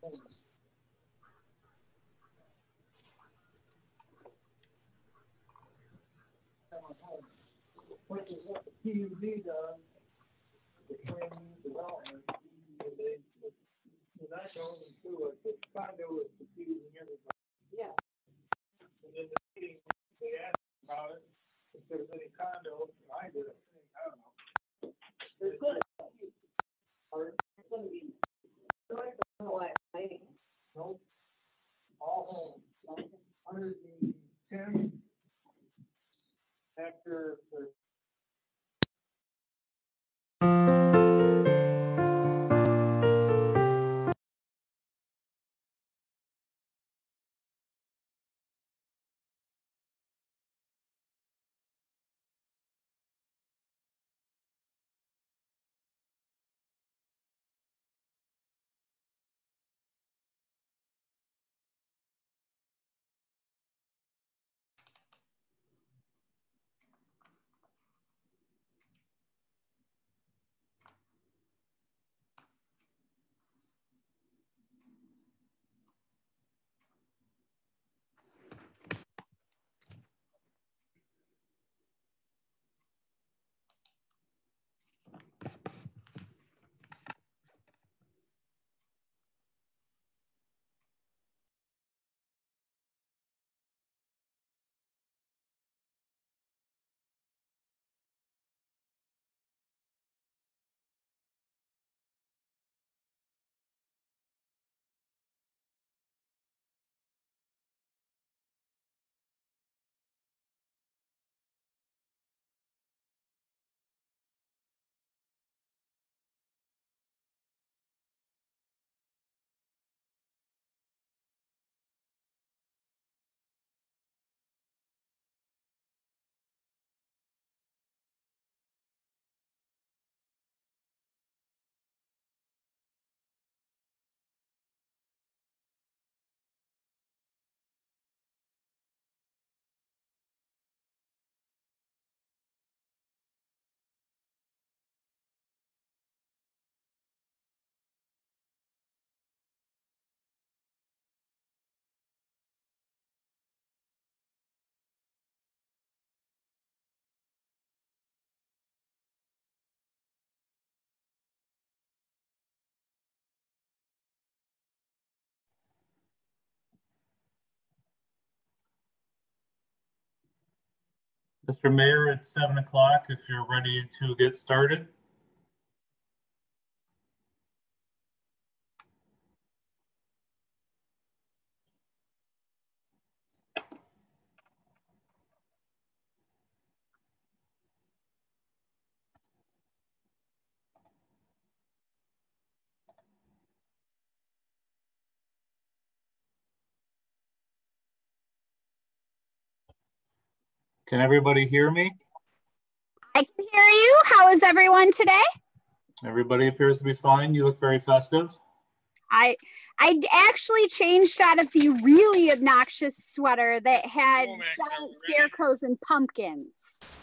Which is what the PUD does, the planning development. When I go through it, the condo is confusing everybody. Yeah. And then the meeting, they ask about it, if there's any condo, I did it, I don't know. There's good. Or it's gonna be. Nope. All homes. 110 after the. Mr. Mayor, it's 7 o'clock if you're ready to get started. Can everybody hear me? I can hear you. How is everyone today? Everybody appears to be fine. You look very festive. I actually changed out of the really obnoxious sweater that had giant scarecrows and pumpkins.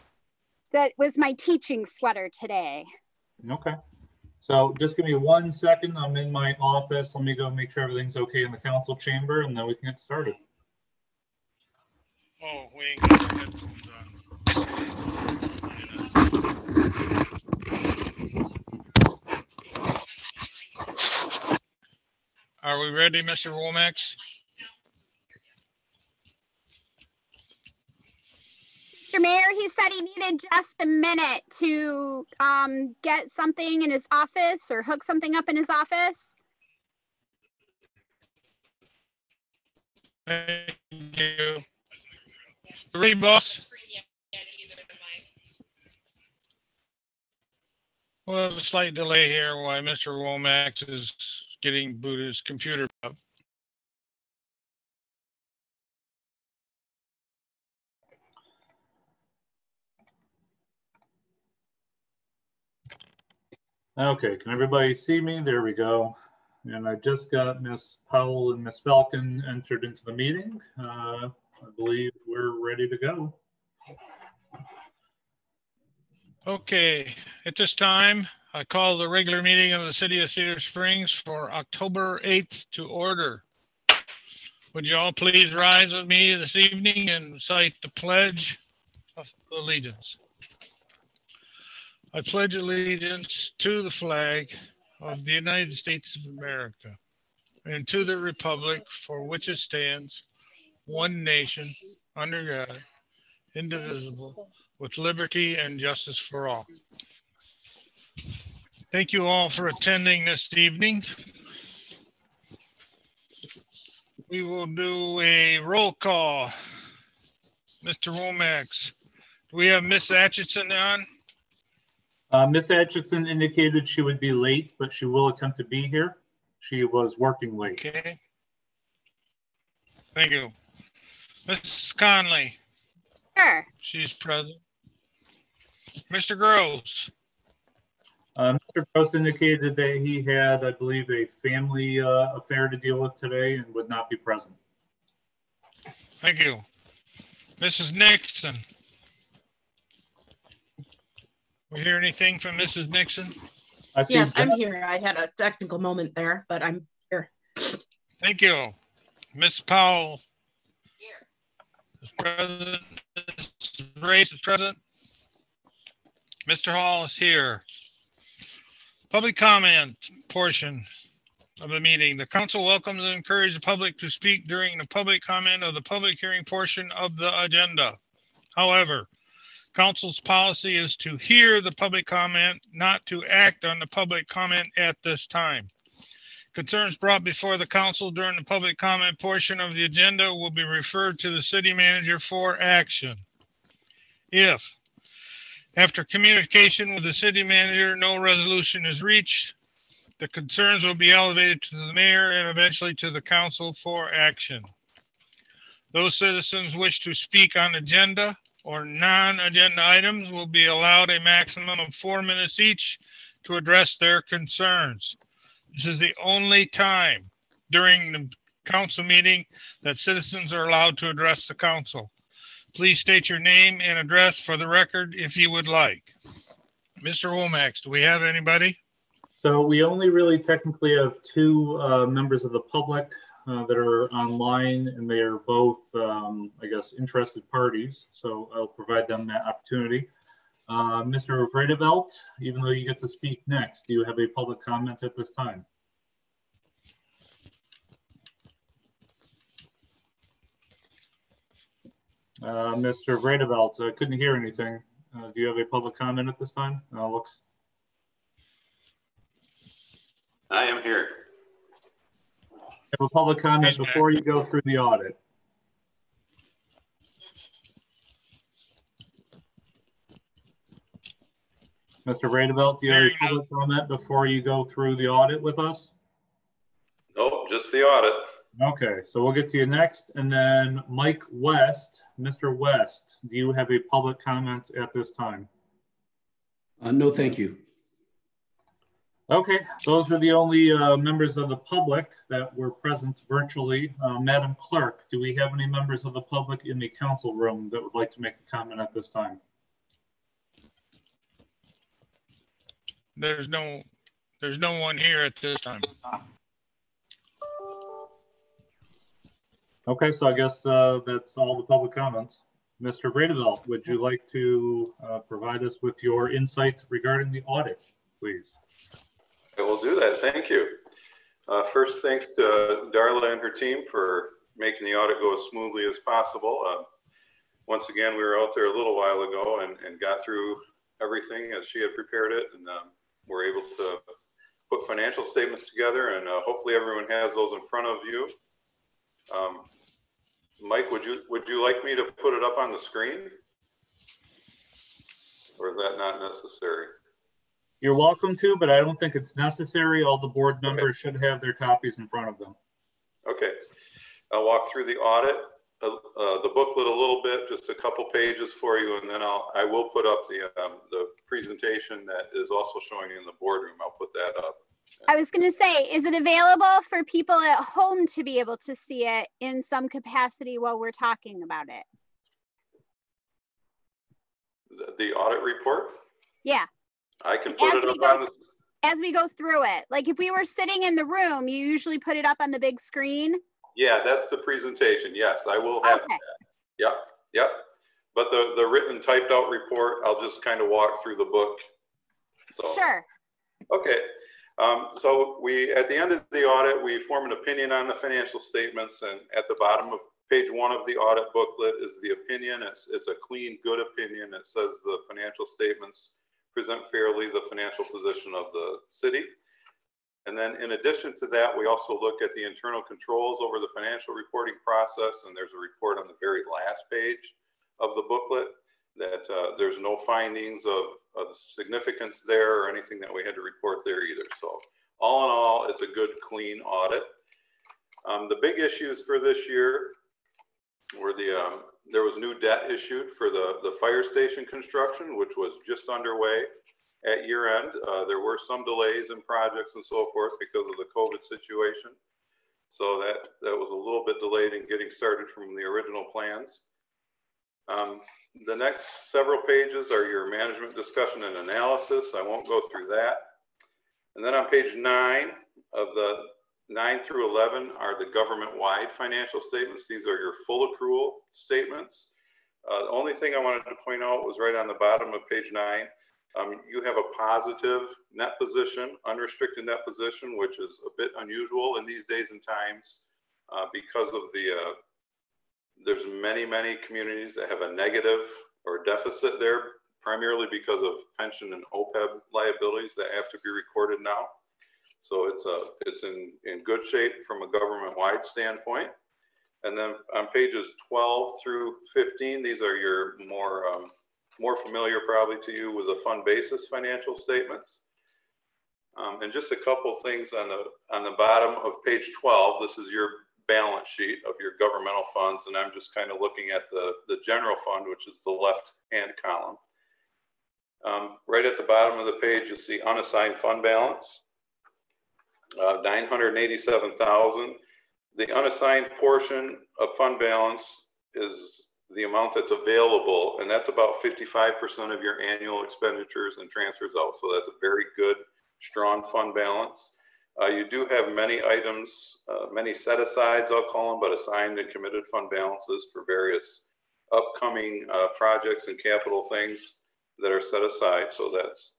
That was my teaching sweater today. Okay. So just give me 1 second. I'm in my office. Let me go make sure everything's okay in the council chamber, and then we can get started. Oh, we ain't got our headphones on. Are we ready, Mr. Womack? Mr. Mayor, he said he needed just a minute to get something in his office or hook something up in his office. Thank you. Ready, boss? Well, there's a slight delay here while Mr. Womack is getting booted his computer up. Okay, can everybody see me? There we go. And I just got Miss Powell and Miss Falcon entered into the meeting. I believe we're ready to go. Okay, at this time, I call the regular meeting of the City of Cedar Springs for October 8th to order. Would you all please rise with me this evening and recite the Pledge of Allegiance? I pledge allegiance to the flag of the United States of America and to the republic for which it stands, one nation, under God, indivisible, with liberty and justice for all. Thank you all for attending this evening. We will do a roll call. Mr. Womack, do we have Miss Atchison on? Miss Atchison indicated she would be late, but she will attempt to be here. She was working late. Okay. Thank you. Mrs. Conley. Sure. She's present. Mr. Groves. Mr. Gross indicated that he had, I believe, a family affair to deal with today and would not be present. Thank you. Mrs. Nixon. We hear anything from Mrs. Nixon? Yes, I'm here. I had a technical moment there, but I'm here. Thank you. Miss Powell. Here. Is present. Mrs. Race is present. Mr. Hall is here. Public comment portion of the meeting. The council welcomes and encourages the public to speak during the public comment of the public hearing portion of the agenda. However, council's policy is to hear the public comment, not to act on the public comment at this time. Concerns brought before the council during the public comment portion of the agenda will be referred to the city manager for action. If, after communication with the city manager, no resolution is reached, the concerns will be elevated to the mayor and eventually to the council for action. Those citizens wish to speak on agenda or non-agenda items will be allowed a maximum of 4 minutes each to address their concerns. This is the only time during the council meeting that citizens are allowed to address the council. Please state your name and address for the record if you would like. Mr. Womack, do we have anybody? So we only really technically have two members of the public that are online, and they are both, I guess, interested parties. So I'll provide them that opportunity. Mr. Vredevelt, even though you get to speak next, do you have a public comment at this time? Mr. Vredevelt, I couldn't hear anything. Do you have a public comment at this time? Looks. I am here. Have a public comment before you go through the audit. Mr. Vredevelt, do you have a public comment before you go through the audit with us? Nope, just the audit. Okay, so we'll get to you next. And then Mike West, Mr. West, do you have a public comment at this time? No, thank you. Okay, those are the only members of the public that were present virtually. Madam Clerk, do we have any members of the public in the council room that would like to make a comment at this time? There's no one here at this time. Okay, so I guess that's all the public comments. Mr. Vredevelt, would you like to provide us with your insight regarding the audit, please? I will do that. Thank you. First, thanks to Darla and her team for making the audit go as smoothly as possible. Once again, we were out there a little while ago and got through everything as she had prepared it, and we're able to put financial statements together, and hopefully everyone has those in front of you. Mike, would you like me to put it up on the screen, or is that not necessary? You're welcome to, but I don't think it's necessary. All the board members should have their copies in front of them. Okay. I'll walk through the audit, the booklet a little bit, just a couple pages for you, and then I will put up the presentation that is also showing in the boardroom. I'll put that up. I was going to say, is it available for people at home to be able to see it in some capacity while we're talking about it? The audit report? Yeah. I can put it up on the as we go through it? Like if we were sitting in the room, you usually put it up on the big screen? Yeah, that's the presentation. Yes, I will have that. Yep, yep. But the written typed out report, I'll just kind of walk through the book. So, sure. Okay. So we, at the end of the audit, we form an opinion on the financial statements, and at the bottom of page 1 of the audit booklet is the opinion. It's a clean, good opinion. It says the financial statements present fairly the financial position of the city. And then in addition to that, we also look at the internal controls over the financial reporting process, and there's a report on the very last page of the booklet that there's no findings of significance there or anything that we had to report there either. So all in all, it's a good, clean audit. The big issues for this year were there was new debt issued for the fire station construction, which was just underway at year end. There were some delays in projects and so forth because of the COVID situation. So that was a little bit delayed in getting started from the original plans. The next several pages are your management discussion and analysis. I won't go through that. And then on page 9 of the 9 through 11 are the government-wide financial statements. These are your full accrual statements. The only thing I wanted to point out was right on the bottom of page 9. You have a positive net position, unrestricted net position, which is a bit unusual in these days and times because of there's many communities that have a negative or deficit there, primarily because of pension and OPEB liabilities that have to be recorded now. So it's in good shape from a government-wide standpoint. And then on pages 12 through 15, these are your more familiar probably to you with the fund basis financial statements. And just a couple things on the bottom of page 12. This is your balance sheet of your governmental funds, and I'm just kind of looking at the general fund, which is the left-hand column. Right at the bottom of the page, you see unassigned fund balance, $987,000. The unassigned portion of fund balance is the amount that's available, and that's about 55% of your annual expenditures and transfers out. So that's a very good, strong fund balance. You do have many items, many set-asides, I'll call them, but assigned and committed fund balances for various upcoming projects and capital things that are set aside. So that's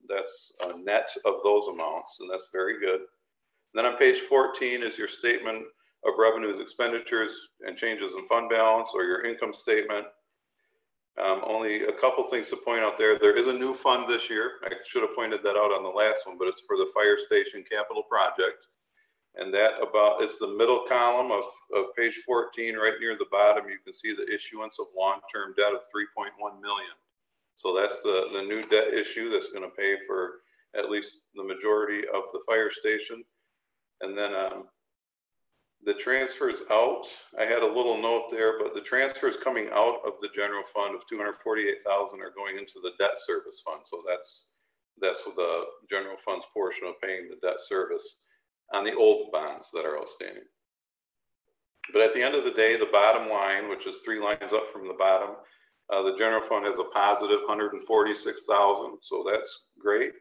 a net of those amounts, and that's very good. And then on page 14 is your statement of revenues, expenditures, and changes in fund balance, or your income statement. Only a couple things to point out there. There is a new fund this year. I should have pointed that out on the last one, but it's for the fire station capital project. And it's the middle column of page 14, right near the bottom. You can see the issuance of long-term debt of $3.1 million. So that's the new debt issue that's going to pay for at least the majority of the fire station. And then the transfers out, I had a little note there, but the transfers coming out of the general fund of $248,000 are going into the debt service fund. So that's what the general fund's portion of paying the debt service on the old bonds that are outstanding. But at the end of the day, the bottom line, which is 3 lines up from the bottom, the general fund has a positive $146,000. So that's great.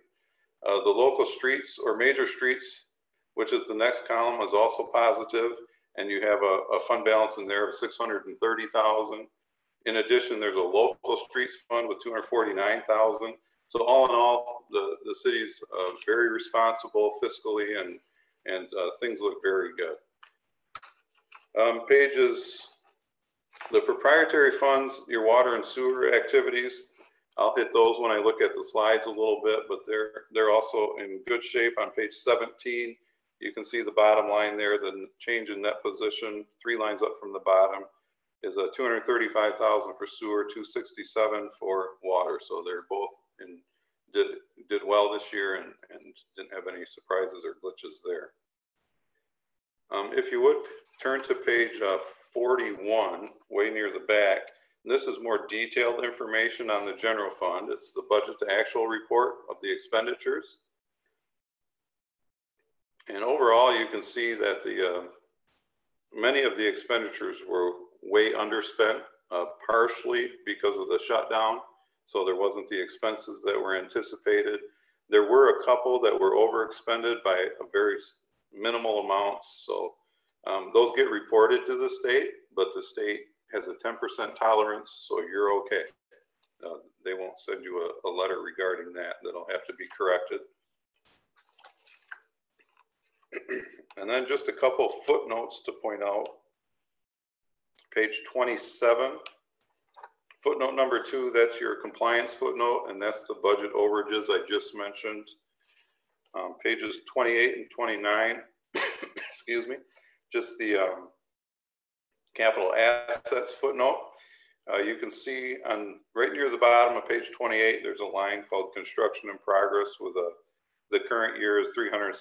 The local streets or major streets, which is the next column, is also positive, and you have a fund balance in there of $630,000. In addition, there's a local streets fund with $249,000. So all in all, the city's very responsible fiscally, and things look very good. The proprietary funds, your water and sewer activities, I'll hit those when I look at the slides a little bit, but they're also in good shape. On page 17, you can see the bottom line there, the change in net position, 3 lines up from the bottom, is a $235,000 for sewer, $267,000 for water. So they're both did well this year and didn't have any surprises or glitches there. If you would turn to page 41, way near the back. This is more detailed information on the general fund. It's the budget to actual report of the expenditures. And overall, you can see that many of the expenditures were way underspent, partially because of the shutdown. So there wasn't the expenses that were anticipated. There were a couple that were overexpended by a very minimal amounts. So those get reported to the state, but the state has a 10% tolerance, so you're okay. They won't send you a letter regarding that. That'll have to be corrected. And then just a couple footnotes to point out. Page 27, footnote number 2, that's your compliance footnote, and that's the budget overages I just mentioned. Pages 28 and 29, excuse me, just the capital assets footnote. You can see on right near the bottom of page 28, there's a line called construction in progress with the current year is $360,000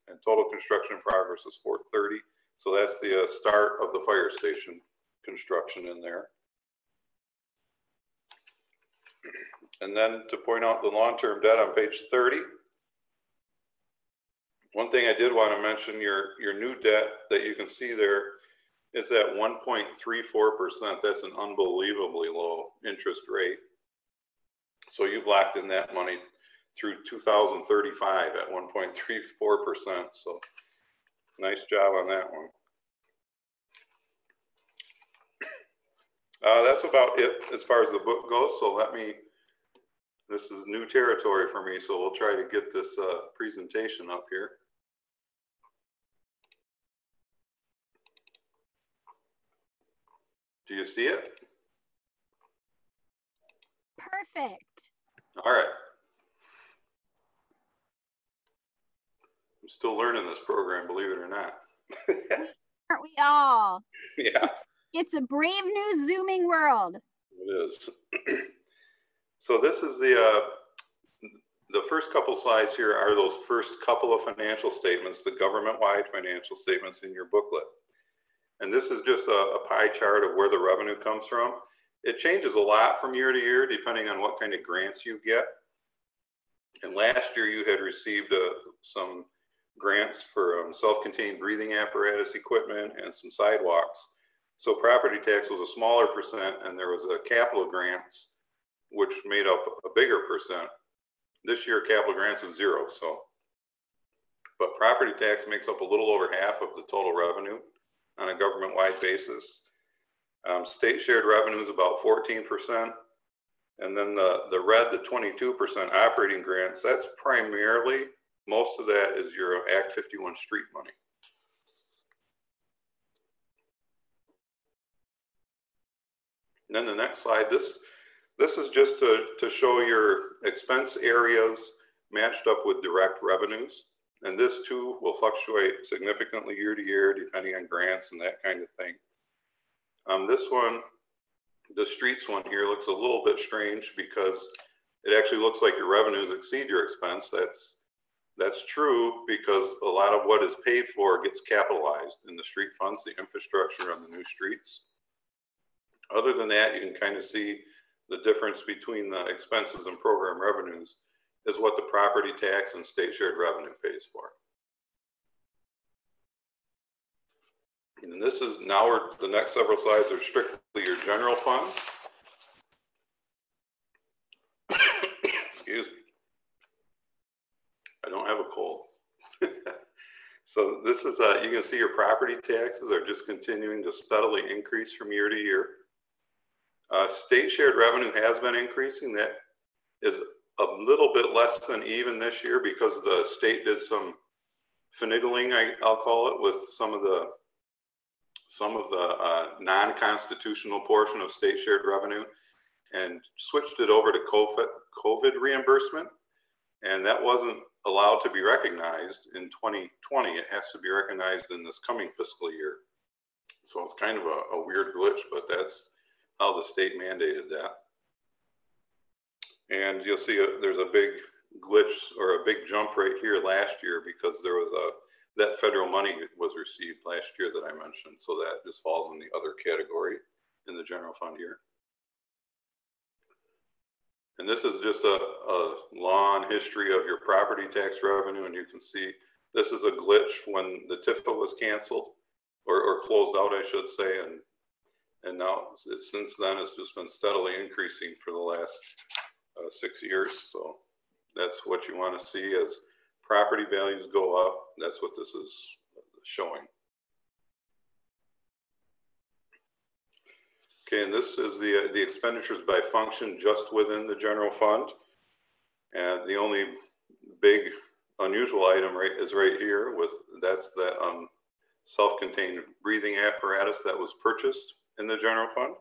and total construction in progress is $430,000. So that's the start of the fire station construction in there. And then to point out the long-term debt on page 30. One thing I did want to mention, your new debt that you can see there is at 1.34%. That's an unbelievably low interest rate. So you've locked in that money through 2035 at 1.34%. So nice job on that one. That's about it as far as the book goes. So this is new territory for me. So we'll try to get this presentation up here. Do you see it? Perfect. All right. I'm still learning this program, believe it or not. Aren't we all? Yeah. It's a brave new Zooming world. It is. So this is the first couple slides here are those first couple of financial statements, the government-wide financial statements in your booklet. And this is just a pie chart of where the revenue comes from. It changes a lot from year to year, depending on what kind of grants you get. And last year you had received some grants for self-contained breathing apparatus equipment and some sidewalks. So property tax was a smaller percent, and there was a capital grants, which made up a bigger percent. This year, capital grants is 0. So, but property tax makes up a little over half of the total revenue on a government-wide basis. State shared revenue is about 14%. And then the red, the 22% operating grants, that's primarily, most of that is your Act 51 street money. And then the next slide, this is just to show your expense areas matched up with direct revenues. And this too will fluctuate significantly year to year, depending on grants and that kind of thing. This one, the streets one here looks a little bit strange because it actually looks like your revenues exceed your expense. That's true because a lot of what is paid for gets capitalized in the street funds, the infrastructure on the new streets. Other than that, you can kind of see the difference between the expenses and program revenues is what the property tax and state shared revenue pays for. And this is now the next several slides are strictly your general funds. Excuse me. I don't have a cold. So this is, you can see your property taxes are just continuing to steadily increase from year to year. State shared revenue has been increasing. That is a little bit less than even this year because the state did some finagling, I'll call it, with some of the non-constitutional portion of state shared revenue and switched it over to COVID reimbursement. And that wasn't allowed to be recognized in 2020. It has to be recognized in this coming fiscal year. So it's kind of a weird glitch, but that's how the state mandated that. And you'll see there's a big glitch or a big jump right here last year because there was that federal money was received last year that I mentioned. So that just falls in the other category in the general fund here. And this is just a long history of your property tax revenue. And you can see this is a glitch when the TIFA was canceled or closed out, I should say. And now since then, it's just been steadily increasing for the last 6 years. So That's what you want to see as property values go up. That's what this is showing. Okay, and this is the expenditures by function just within the general fund. And the only big unusual item is right here that's that self-contained breathing apparatus that was purchased in the general fund.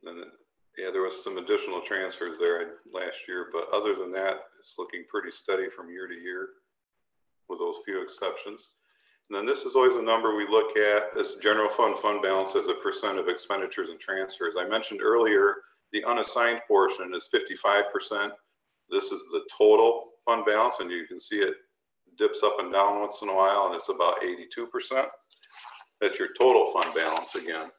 And yeah, there was some additional transfers there last year, but other than that, it's looking pretty steady from year to year with those few exceptions. And then this is always a number we look at, this general fund balance as a percent of expenditures and transfers. I mentioned earlier, the unassigned portion is 55%. This is the total fund balance, and you can see it dips up and down once in a while, and it's about 82%. That's your total fund balance again.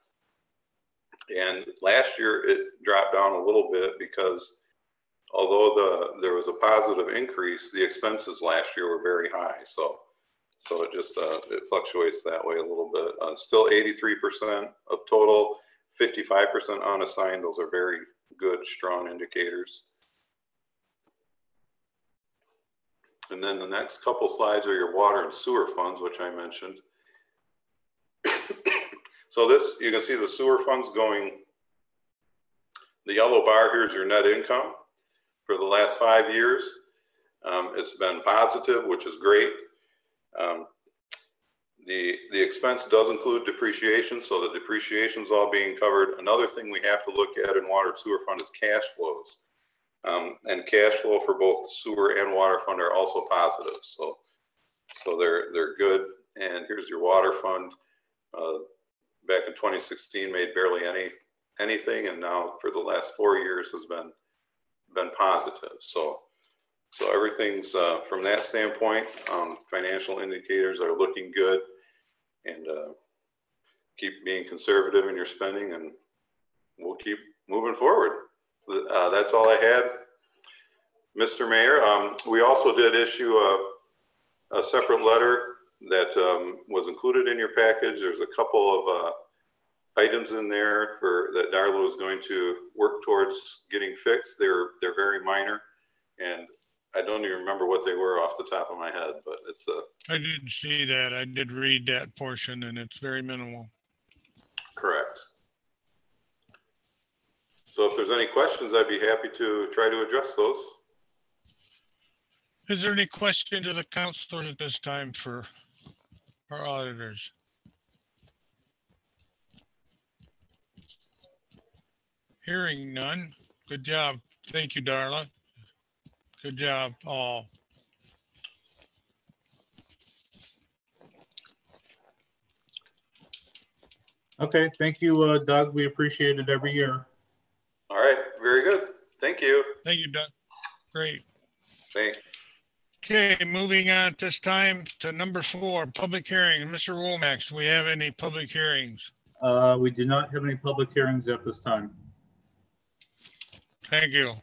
And last year it dropped down a little bit because although there was a positive increase, the expenses last year were very high. So it just it fluctuates that way a little bit. Still 83% of total, 55% unassigned. Those are very good, strong indicators. And then the next couple slides are your water and sewer funds, which I mentioned. So this, you can see the sewer funds going, the yellow bar here is your net income for the last 5 years. It's been positive, which is great. The expense does include depreciation, so the depreciation is all being covered. Another thing we have to look at in water and sewer fund is cash flows. And cash flow for both sewer and water fund are also positive. So they're good. And here's your water fund. Back in 2016 made barely anything, and now for the last 4 years has been positive. So everything's from that standpoint, financial indicators are looking good, and keep being conservative in your spending, and we'll keep moving forward. That's all I had, Mr. Mayor. We also did issue a separate letter that was included in your package. There's a couple of items in there that Darla was going to work towards getting fixed. They're very minor, and I don't even remember what they were off the top of my head, but it's I did see that. I did read that portion, and it's very minimal. Correct. So if there's any questions, I'd be happy to try to address those. Is there any question to the council at this time for our auditors? Hearing none. Good job. Thank you, Darla. Good job, all. Okay, thank you, Doug. We appreciate it every year. All right, very good. Thank you. Thank you, Doug. Great. Thanks. Okay, moving on at this time to number 4, public hearing. Mr. Womack, do we have any public hearings? We do not have any public hearings at this time. Thank you.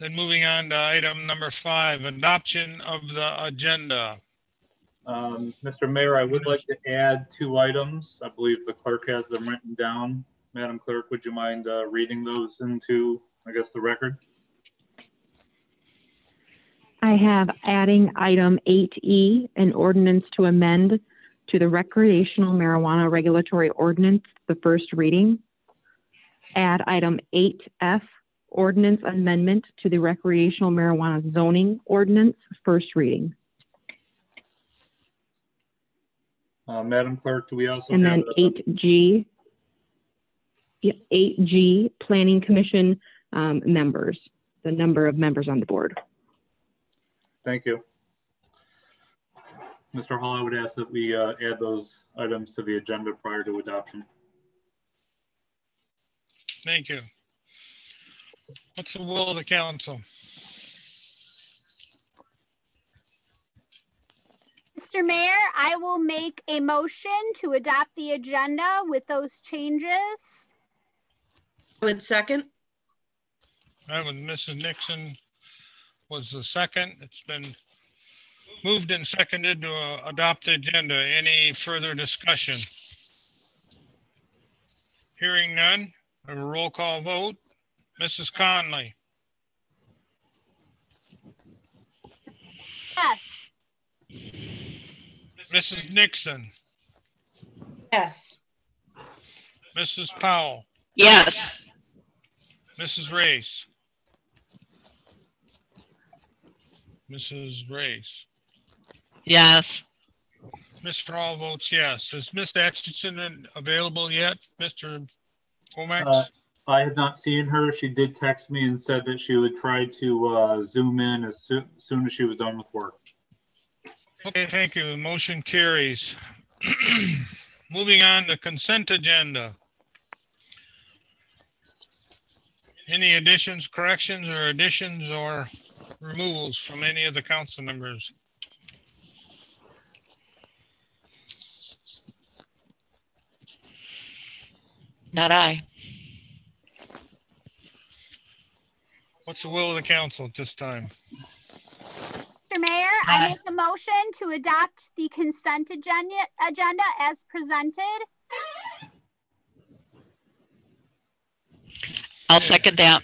Then moving on to item number 5, adoption of the agenda. Mr. Mayor, I would like to add 2 items. I believe the clerk has them written down. Madam Clerk, would you mind reading those into, I guess, the record? I have adding item 8E, an ordinance to amend to the recreational marijuana regulatory ordinance, the first reading. Add item 8F, ordinance amendment to the recreational marijuana zoning ordinance, first reading. Madam Clerk, do we also and have then 8G, 8G, Planning Commission members, the number of members on the board. Thank you. Mr. Hall, I would ask that we add those items to the agenda prior to adoption. Thank you. What's the will of the council? Mr. Mayor, I will make a motion to adopt the agenda with those changes. I would second. That was Mrs. Nixon was the second. It's been moved and seconded to adopt the agenda. Any further discussion? Hearing none, a roll call vote. Mrs. Conley. Yes. Mrs. Nixon, Yes. Mrs. Powell, Yes. Mrs. Race. Mrs. Race. Yes. Mr. Hall votes yes. Is Miss Atchison available yet, Mr. Womack? I have not seen her. She did text me and said that she would try to Zoom in as soon as she was done with work. Okay, thank you. Motion carries. Moving on to consent agenda. Any additions, corrections, or additions or removals from any of the council members? Not I. What's the will of the council at this time? Mr. Mayor, Aye. I make a motion to adopt the consent agenda as presented. I'll second that.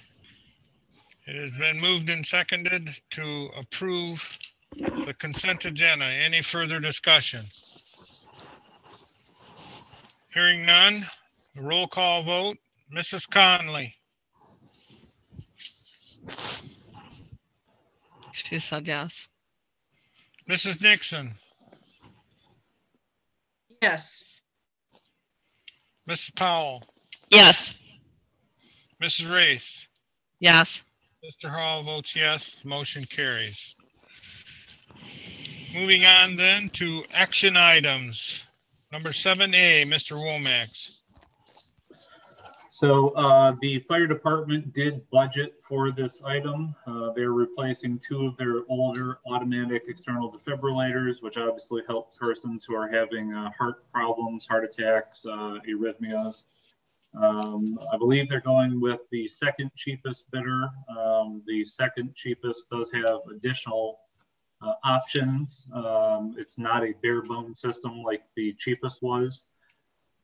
It has been moved and seconded to approve the consent agenda. Any further discussion? Hearing none, a roll call vote. Mrs. Conley, She said yes. Mrs. Nixon, Yes. Mrs. Powell, Yes. Mrs. Race. Yes. Mr. Hall votes yes, motion carries. Moving on then to action items. Number 7A, Mr. Womack. So the fire department did budget for this item. They're replacing 2 of their older automatic external defibrillators, which obviously help persons who are having heart problems, heart attacks, arrhythmias. I believe they're going with the second cheapest bidder. The second cheapest does have additional options. It's not a bare bone system like the cheapest was.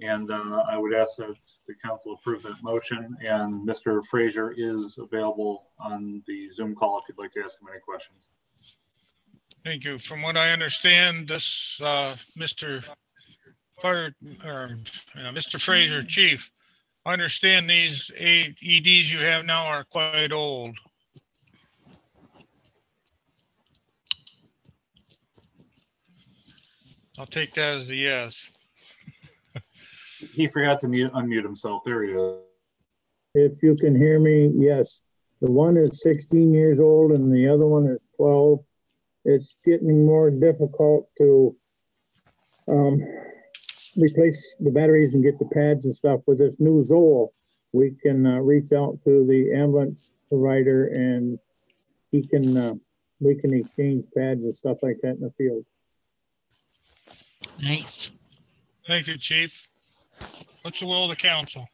And I would ask that the council approve that motion. And Mr. Frazier is available on the Zoom call if you'd like to ask him any questions. Thank you. From what I understand, this Mr. Frazier, Chief, I understand these AEDs you have now are quite old. I'll take that as a yes. He forgot to unmute himself. There he is. If you can hear me, yes. The one is 16 years old and the other one is 12. It's getting more difficult to replace the batteries and get the pads and stuff. With this new Zoll, we can reach out to the ambulance provider and he can we can exchange pads and stuff like that in the field. Nice. Thank you, Chief. What's the will of the council?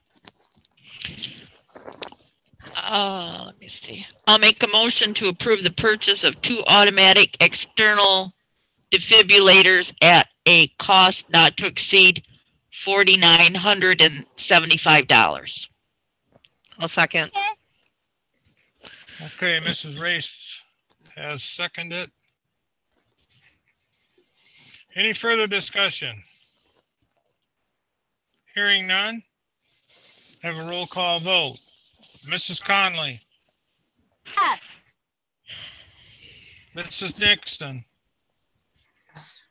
Let me see. I'll make a motion to approve the purchase of 2 automatic external defibrillators at a cost not to exceed $4,975. I'll second. Okay, Mrs. Race has seconded. Any further discussion? Hearing none, have a roll call vote. Mrs. Conley, Yes. Mrs. Nixon, Yes.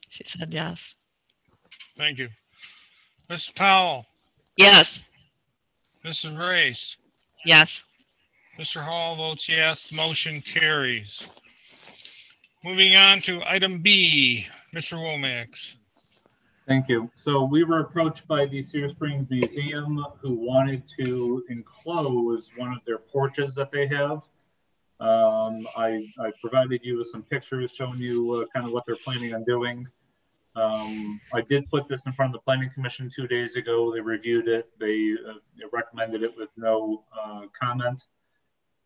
She said yes. thank you. Mrs. Powell, Yes. Mrs. Race, Yes. Mr. Hall votes yes, motion carries. Moving on to item B, Mr. Womack. Thank you. So we were approached by the Cedar Springs Museum who wanted to enclose one of their porches that they have. I provided you with some pictures showing you kind of what they're planning on doing. I did put this in front of the Planning Commission 2 days ago. They reviewed it. They recommended it with no comment.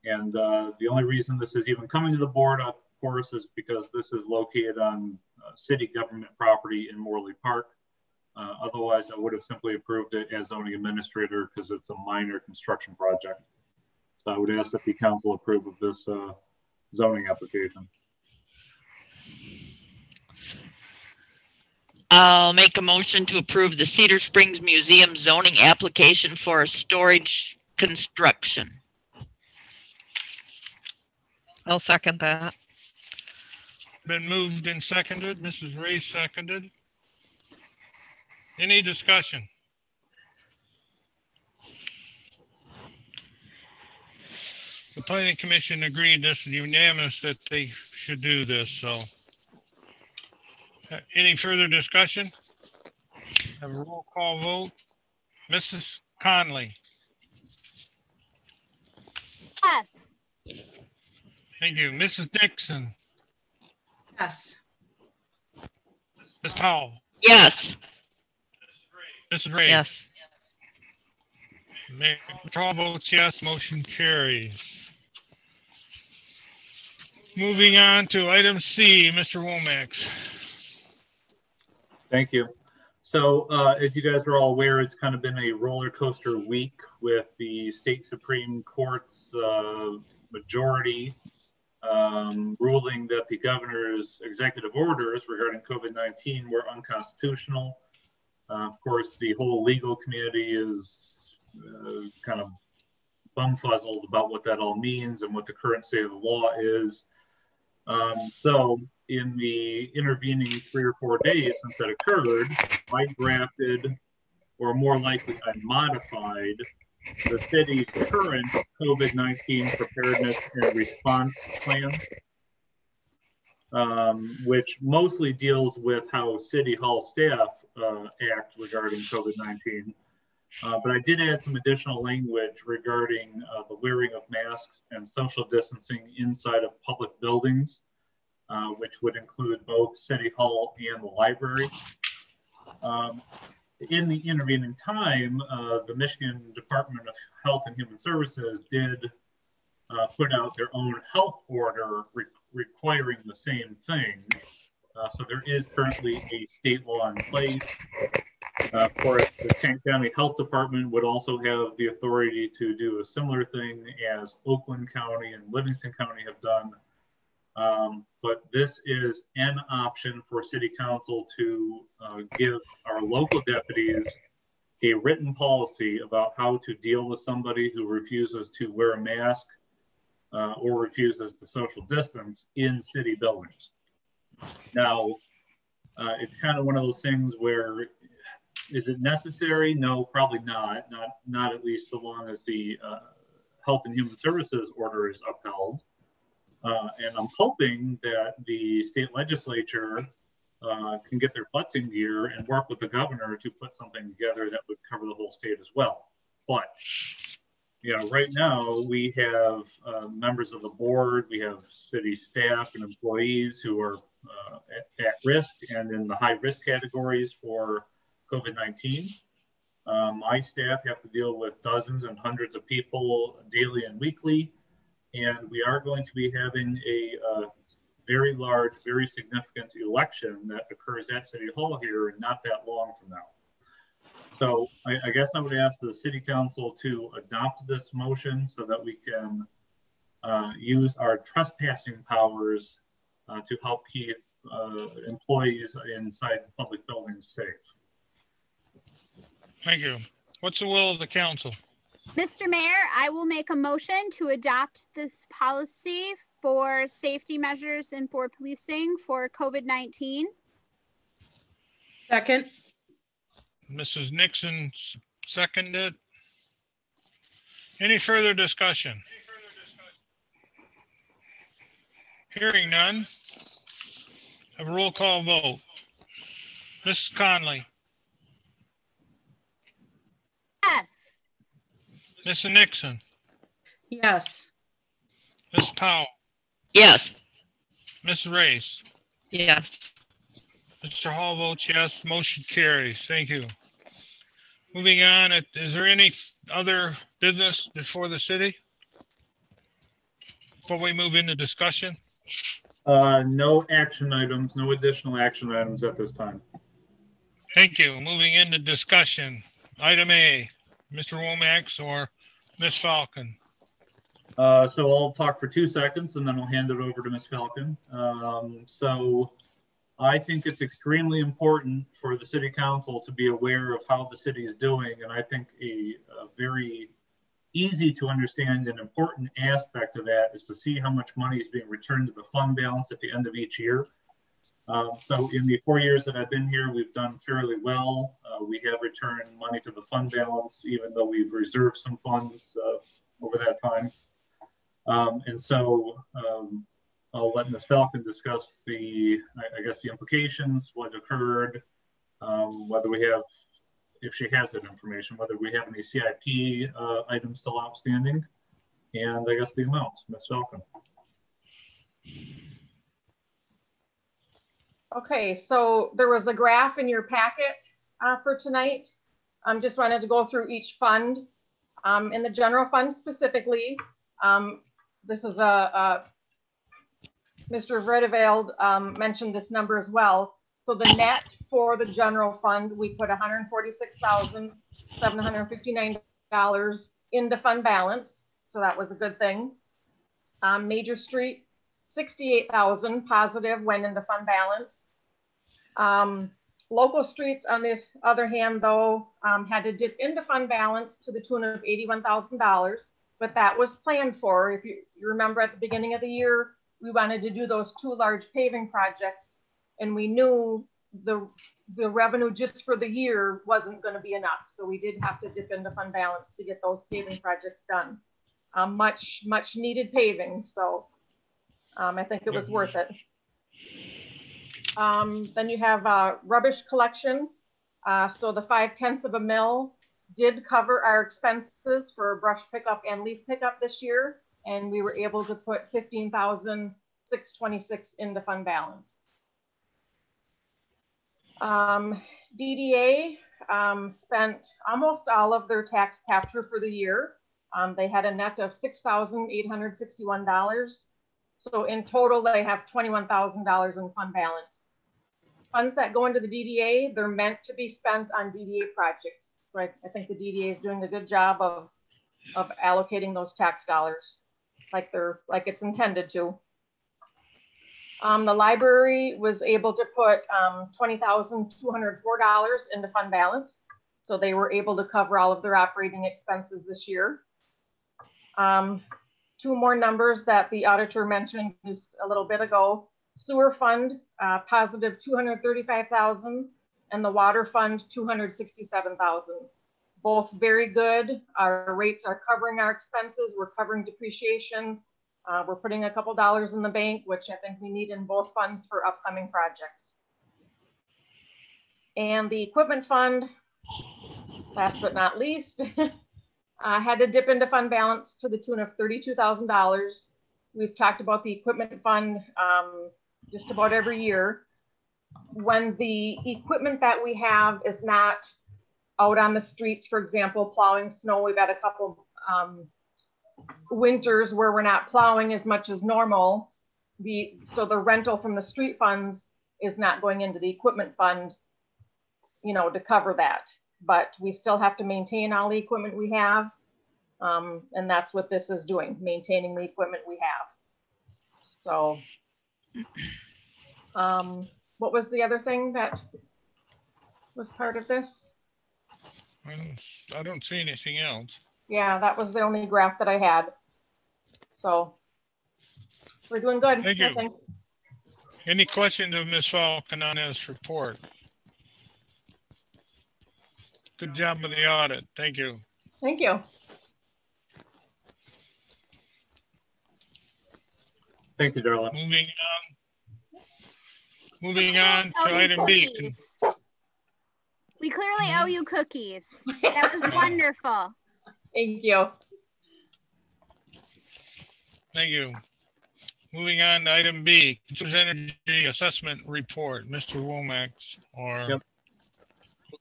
And the only reason this is even coming to the board, of course, is because this is located on city government property in Morley Park. Otherwise, I would have simply approved it as zoning administrator because it's a minor construction project. So I would ask that the council approve of this zoning application. I'll make a motion to approve the Cedar Springs Museum zoning application for a storage construction. I'll second that. Been moved and seconded. Mrs. Ray seconded. Any discussion? The planning commission agreed this is unanimous that they should do this, so. Any further discussion? Have a roll call vote. Mrs. Conley. Yes. Thank you. Mrs. Dixon. Yes. Ms. Powell. Yes. Mrs. Ray. Yes. Mayor Patrol votes yes, motion carries. Moving on to item C, Mr. Womack. Thank you. So as you guys are all aware, it's kind of been a roller coaster week with the state Supreme Court's majority ruling that the governor's executive orders regarding COVID-19 were unconstitutional. Of course, the whole legal community is kind of bumfuzzled about what that all means and what the current state of the law is. So in the intervening 3 or 4 days since that occurred, I drafted, or more likely I modified, the city's current COVID-19 preparedness and response plan, which mostly deals with how City Hall staff act regarding COVID-19. But I did add some additional language regarding the wearing of masks and social distancing inside of public buildings, which would include both City Hall and the library. In the intervening time, the Michigan Department of Health and Human Services did put out their own health order requiring the same thing. So there is currently a state law in place. Of course, the Kent County Health Department would also have the authority to do a similar thing as Oakland County and Livingston County have done. But this is an option for City Council to give our local deputies a written policy about how to deal with somebody who refuses to wear a mask or refuses to social distance in city buildings. Now, it's kind of one of those things where, is it necessary? No, probably not. Not at least so long as the Health and Human Services order is upheld. And I'm hoping that the state legislature can get their butts in gear and work with the governor to put something together that would cover the whole state as well. But, you know, right now we have members of the board, we have city staff and employees who are at risk and in the high risk categories for COVID-19. My staff have to deal with dozens and hundreds of people daily and weekly. And we are going to be having a very large, very significant election that occurs at City Hall here and not that long from now. So I guess I would ask the City Council to adopt this motion so that we can use our trespassing powers to help keep employees inside public buildings safe. Thank you. What's the will of the council? Mr. Mayor, I will make a motion to adopt this policy for safety measures and for policing for COVID-19. Second. Mrs. Nixon seconded. Any further discussion? Hearing none. Have a roll call vote. Mrs. Conley. Yes. Mrs. Nixon. Yes. Ms. Powell. Yes. Ms. Race. Yes. Mr. Hall votes yes. Motion carries. Thank you. Moving on, is there any other business before the city? Before we move into discussion? No action items, no additional action items at this time. Thank you. Moving into discussion. Item A, Mr. Womack or Ms. Falcon. So I'll talk for 2 seconds and then I'll hand it over to Ms. Falcon. So I think it's extremely important for the city council to be aware of how the city is doing. And I think a very easy to understand and important aspect of that is to see how much money is being returned to the fund balance at the end of each year. So in the 4 years that I've been here, we've done fairly well. We have returned money to the fund balance, even though we've reserved some funds over that time. And so I'll let Ms. Falcon discuss the, I guess, the implications, what occurred, whether we have, if she has that information, whether we have any CIP items still outstanding, and I guess the amount. Ms. Falcon. Okay, so there was a graph in your packet for tonight. Just wanted to go through each fund. In the general fund specifically, this is Mr. Vredeveld mentioned this number as well. So the net for the general fund, we put $146,759 into fund balance. So that was a good thing. Major Street, 68,000 positive went into fund balance. Local streets, on the other hand, though, had to dip into fund balance to the tune of $81,000, but that was planned for. If you remember at the beginning of the year, we wanted to do those 2 large paving projects, and we knew the revenue just for the year wasn't going to be enough. So we did have to dip into fund balance to get those paving projects done. Much needed paving. So I think it was worth it. Then you have rubbish collection. So the 5/10 of a mil did cover our expenses for brush pickup and leaf pickup this year. And we were able to put $15,626 into fund balance. DDA spent almost all of their tax capture for the year. They had a net of $6,861. So in total, they have $21,000 in fund balance. Funds that go into the DDA, they're meant to be spent on DDA projects. So I think the DDA is doing a good job of allocating those tax dollars like it's intended to. The library was able to put $20,204 into fund balance. So they were able to cover all of their operating expenses this year. 2 more numbers that the auditor mentioned just a little bit ago. Sewer fund, positive $235,000, and the water fund, $267,000. Both very good. Our rates are covering our expenses. We're covering depreciation. We're putting a couple dollars in the bank, which I think we need in both funds for upcoming projects. And the equipment fund, last but not least, had to dip into fund balance to the tune of $32,000. We've talked about the equipment fund just about every year. When the equipment that we have is not out on the streets, for example, plowing snow, we've had a couple winters where we're not plowing as much as normal. So the rental from the street funds is not going into the equipment fund, to cover that. But we still have to maintain all the equipment we have. And that's what this is doing, maintaining the equipment we have. So what was the other thing that was part of this? I don't see anything else. Yeah, that was the only graph that I had. So we're doing good. Thank you. Any questions of Ms. Falcon on this report? Good job with the audit. Thank you. Thank you. Thank you, Darla. Moving on to item B. We clearly owe you cookies. That was wonderful. Thank you. Thank you. Moving on to item B, Consumers Energy Assessment Report. Mr. Womack, or yep.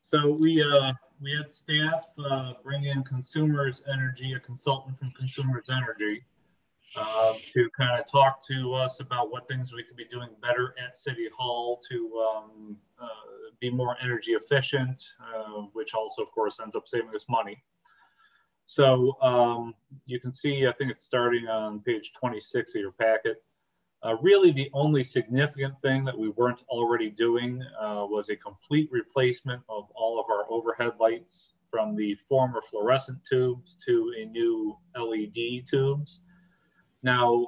So we had staff bring in Consumers Energy, a consultant from Consumers Energy, to kind of talk to us about what things we could be doing better at City Hall to be more energy efficient, which also, of course, ends up saving us money. So you can see, I think it's starting on page 26 of your packet. Really, the only significant thing that we weren't already doing was a complete replacement of all of our overhead lights from the former fluorescent tubes to a new LED tubes. Now,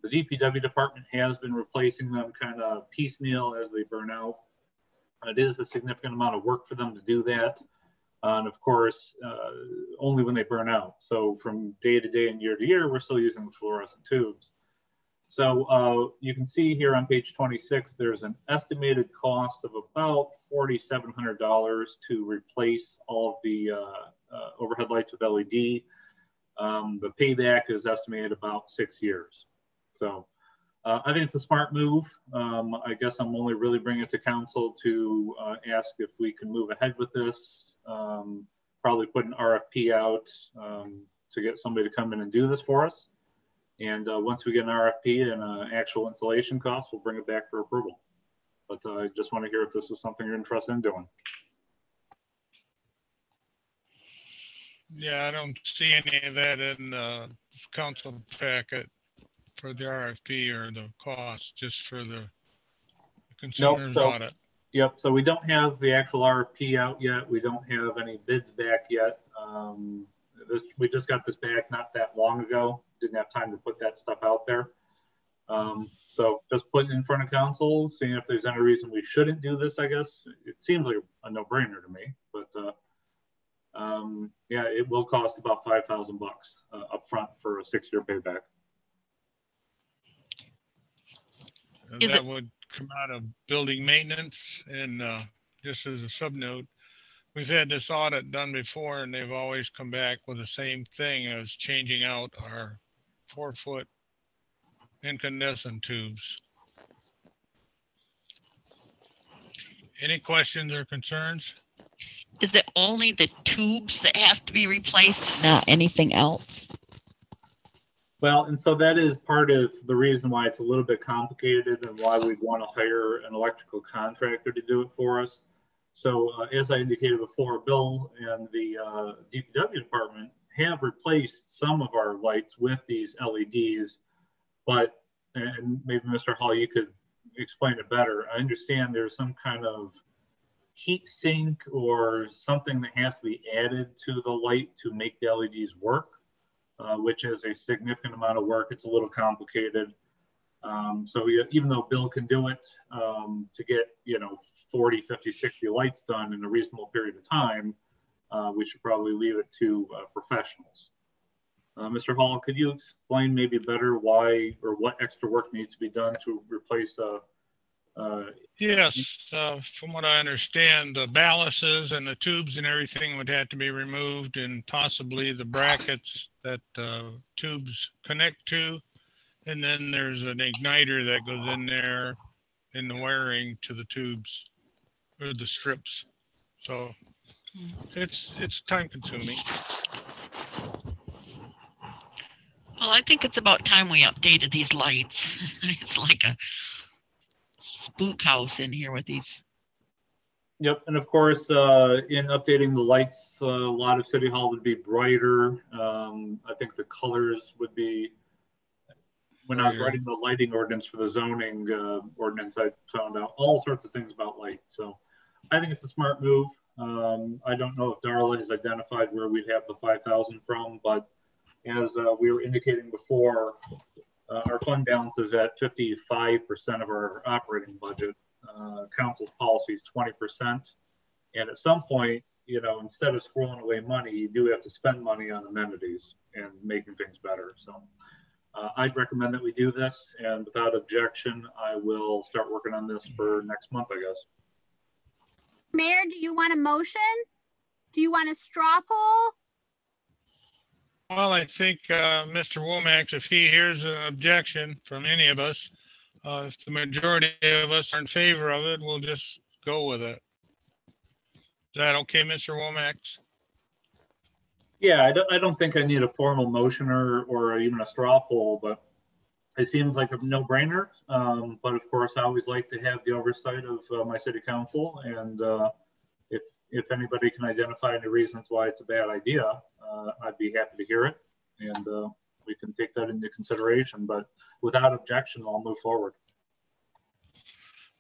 the DPW department has been replacing them kind of piecemeal as they burn out. It is a significant amount of work for them to do that. And of course, only when they burn out. So from day to day and year to year, we're still using the fluorescent tubes. So you can see here on page 26, there's an estimated cost of about $4,700 to replace all of the overhead lights with LED. The payback is estimated about 6 years. So I think it's a smart move. I guess I'm only really bringing it to council to ask if we can move ahead with this. Probably put an RFP out to get somebody to come in and do this for us. And once we get an RFP and actual installation costs, we'll bring it back for approval. But I just want to hear if this is something you're interested in doing. Yeah, I don't see any of that in the council packet for the RFP or the cost, just for the consumer's audit. Yep, so we don't have the actual RFP out yet. We don't have any bids back yet. We just got this back not that long ago. Didn't have time to put that stuff out there. So just putting it in front of council, seeing if there's any reason we shouldn't do this, I guess. It seems like a no-brainer to me, but yeah, it will cost about $5,000 up front for a 6-year payback. That would come out of building maintenance. And just as a subnote, we've had this audit done before, and they've always come back with the same thing as changing out our 4-foot incandescent tubes. Any questions or concerns? Is it only the tubes that have to be replaced, not anything else? Well, and so that is part of the reason why it's a little bit complicated and why we'd want to hire an electrical contractor to do it for us. So as I indicated before, Bill and the DPW department have replaced some of our lights with these LEDs, but, and maybe Mr. Hall, you could explain it better. I understand there's some kind of heat sink or something that has to be added to the light to make the LEDs work, which is a significant amount of work. It's a little complicated. So even though Bill can do it to get, 40, 50, 60 lights done in a reasonable period of time, we should probably leave it to professionals. Mr. Hall, could you explain maybe better why or what extra work needs to be done to replace yes, from what I understand, the ballasts and the tubes and everything would have to be removed, and possibly the brackets that tubes connect to. And then there's an igniter that goes in there in the wiring to the tubes or the strips. So it's time consuming. Well, I think it's about time we updated these lights. It's like a spook house in here with these. Yep, and of course, in updating the lights, a lot of City Hall would be brighter. I think the colors would be, when I was writing the lighting ordinance for the zoning ordinance, I found out all sorts of things about light. So I think it's a smart move. I don't know if Darla has identified where we'd have the 5,000 from, but as we were indicating before, our fund balance is at 55% of our operating budget. Council's policy is 20%. And at some point, instead of squirreling away money, you do have to spend money on amenities and making things better. So I'd recommend that we do this, and without objection, I will start working on this for next month, I guess. Mayor, do you want a motion? Do you want a straw poll? Well, I think Mr. Womack, if he hears an objection from any of us, if the majority of us are in favor of it, we'll just go with it. Is that okay, Mr. Womack? Yeah, I don't think I need a formal motion or even a straw poll, but it seems like a no-brainer. But of course, I always like to have the oversight of my city council, and if anybody can identify any reasons why it's a bad idea, I'd be happy to hear it, and we can take that into consideration. But without objection, I'll move forward.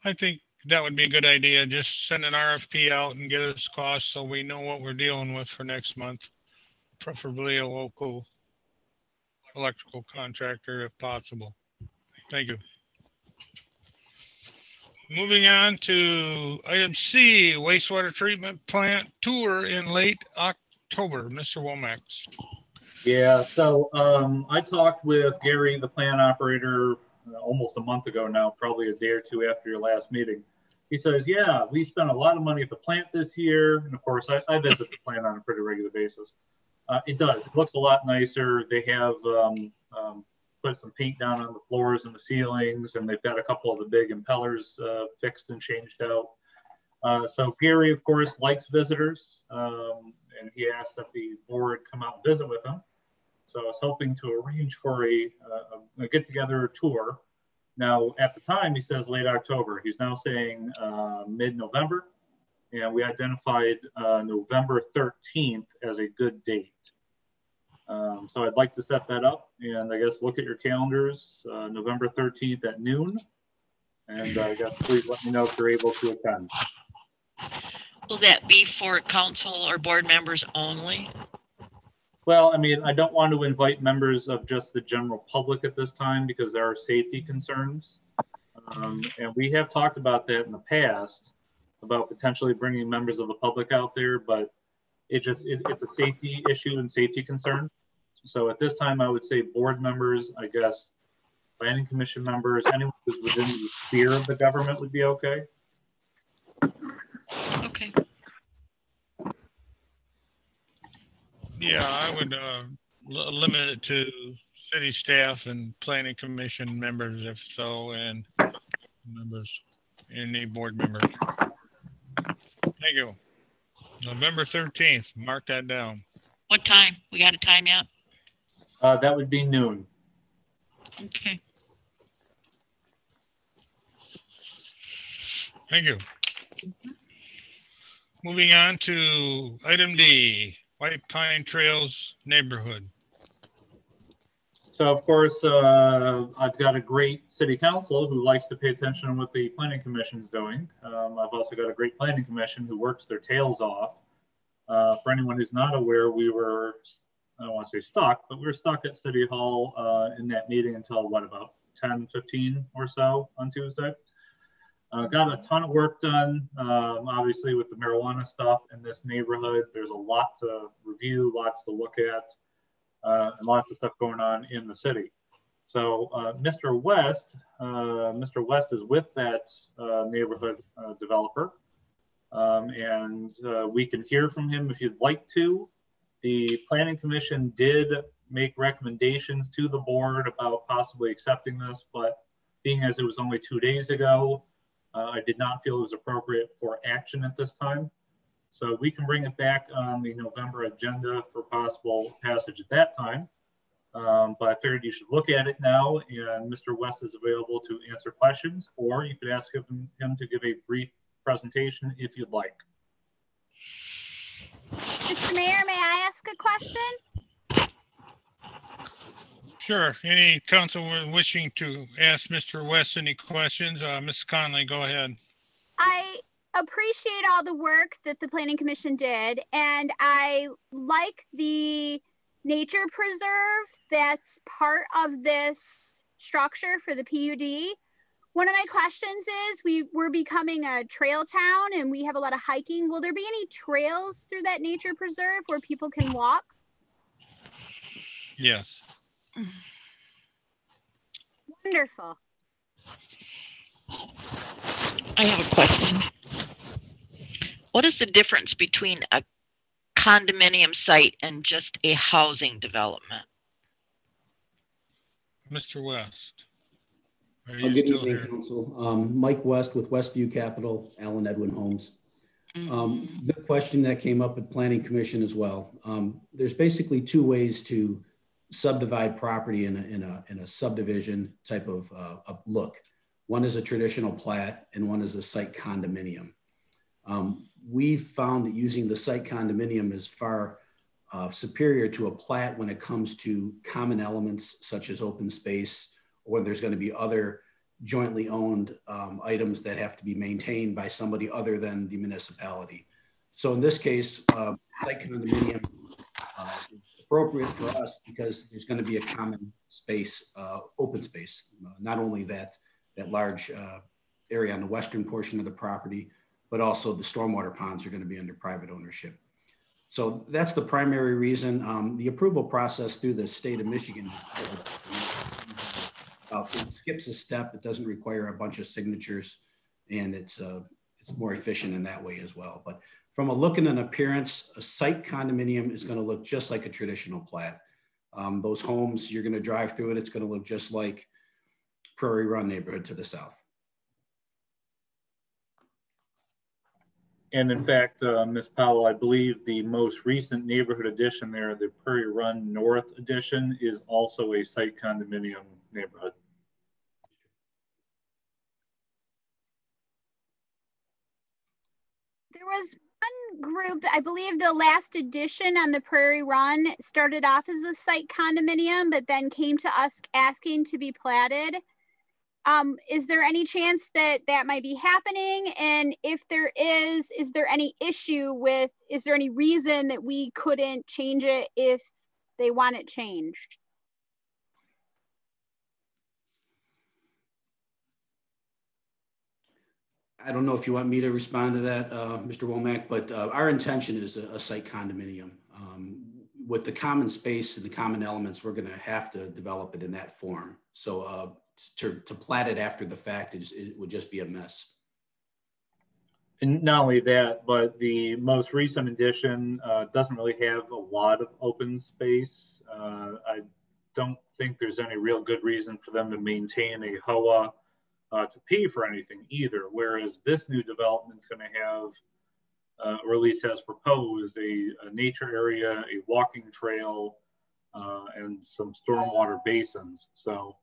I think that would be a good idea. Just send an RFP out and get us costs so we know what we're dealing with for next month. Preferably a local electrical contractor if possible. Thank you. Moving on to item C, wastewater treatment plant tour in late October. Mr. Womack. Yeah, so I talked with Gary, the plant operator, almost a month ago now, probably a day or two after your last meeting. He says, yeah, we spent a lot of money at the plant this year. And of course, I visit the plant on a pretty regular basis. It does. It looks a lot nicer. They have put some paint down on the floors and the ceilings, and they've got a couple of the big impellers fixed and changed out. So Gary, of course, likes visitors, and he asked that the board come out and visit with him. So I was hoping to arrange for a get-together tour. Now, at the time, he says late October. He's now saying mid-November, and we identified November 13th as a good date. So I'd like to set that up, and I guess look at your calendars, November 13th at noon. And I guess please let me know if you're able to attend. Will that be for council or board members only? Well, I mean, I don't want to invite members of just the general public at this time because there are safety concerns. And we have talked about that in the past, about potentially bringing members of the public out there, but it's a safety issue and safety concern. So at this time, I would say board members, I guess, planning commission members, anyone who's within the sphere of the government would be okay. Okay. Yeah, I would limit it to city staff and planning commission members, if so, and members, any board member. Thank you. November 13th, mark that down. What time? We got a time yet? That would be noon. Okay. Thank you. Moving on to item D, White Pine Trails neighborhood. So of course, I've got a great city council who likes to pay attention to what the planning commission is doing. I've also got a great planning commission who works their tails off. For anyone who's not aware, we were, I don't want to say stuck, but we were stuck at City Hall in that meeting until what, about 10:15 or so on Tuesday. Got a ton of work done, obviously with the marijuana stuff in this neighborhood. There's a lot to review, lots to look at, and lots of stuff going on in the city. So Mr. West is with that neighborhood developer, and we can hear from him if you'd like to. The Planning Commission did make recommendations to the board about possibly accepting this, but being as it was only 2 days ago, I did not feel it was appropriate for action at this time. So we can bring it back on the November agenda for possible passage at that time. But I figured you should look at it now, and Mr. West is available to answer questions, or you could ask him to give a brief presentation if you'd like. Mr. Mayor, may I ask a question? Sure. Any council wishing to ask Mr. West any questions? Ms. Conley, go ahead. I appreciate all the work that the Planning Commission did, and I like the nature preserve that's part of this structure for the PUD. One of my questions is, we're becoming a trail town and we have a lot of hiking. Will there be any trails through that nature preserve where people can walk? Yes. Wonderful. I have a question. What is the difference between a condominium site and just a housing development? Mr. West. Good evening, Council. Mike West with Westview Capital, Allen Edwin Homes. Good question that came up at Planning Commission as well. There's basically two ways to subdivide property in a subdivision type of look. One is a traditional plat and one is a site condominium. we've found that using the site condominium is far superior to a plat when it comes to common elements such as open space, or there's going to be other jointly owned items that have to be maintained by somebody other than the municipality. So in this case, site condominium is appropriate for us because there's going to be a common space, open space, not only that large area on the western portion of the property, but also the stormwater ponds are going to be under private ownership. So that's the primary reason. The approval process through the state of Michigan it skips a step. It doesn't require a bunch of signatures, and it's more efficient in that way as well. But from a look and an appearance, a site condominium is going to look just like a traditional plat. Those homes, you're going to drive through it, it's going to look just like Prairie Run neighborhood to the south. And in fact, Ms. Powell, I believe the most recent neighborhood addition there, the Prairie Run North addition, is also a site condominium neighborhood. There was one group, I believe the last edition on the Prairie Run started off as a site condominium, but then came to us asking to be platted. Is there any chance that that might be happening? And if there is there any issue with, is there any reason that we couldn't change it if they want it changed? I don't know if you want me to respond to that, Mr. Womack, but our intention is a site condominium. With the common space and the common elements, we're going to have to develop it in that form. So to plat it after the fact, it would just be a mess. And not only that, but the most recent edition doesn't really have a lot of open space. I don't think there's any real good reason for them to maintain a HOA to pay for anything either. Whereas this new development is going to have, or at least as proposed, a nature area, a walking trail, and some stormwater basins. So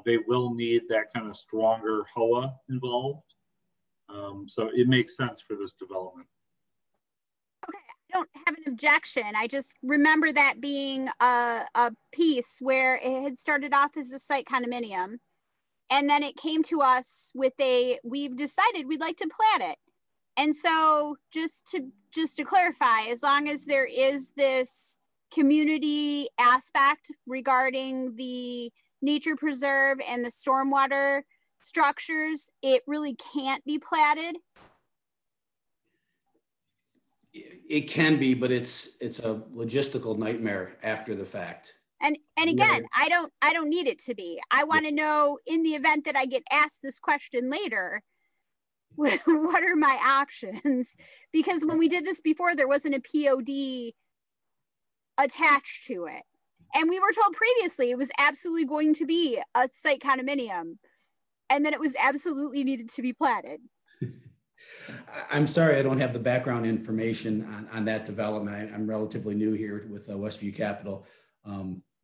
they will need that kind of stronger HOA involved. So it makes sense for this development. Okay, I don't have an objection. I just remember that being a piece where it had started off as a site condominium. And then it came to us with we've decided we'd like to plat it. And so just to clarify, as long as there is this community aspect regarding the nature preserve and the stormwater structures, it really can't be platted. It can be, but it's a logistical nightmare after the fact. And again, I don't need it to be. I want to know, in the event that I get asked this question later, what are my options? Because when we did this before, there wasn't a POD attached to it. And we were told previously it was absolutely going to be a site condominium, and then it was absolutely needed to be platted. I'm sorry, I don't have the background information on that development. I'm relatively new here with Westview Capital.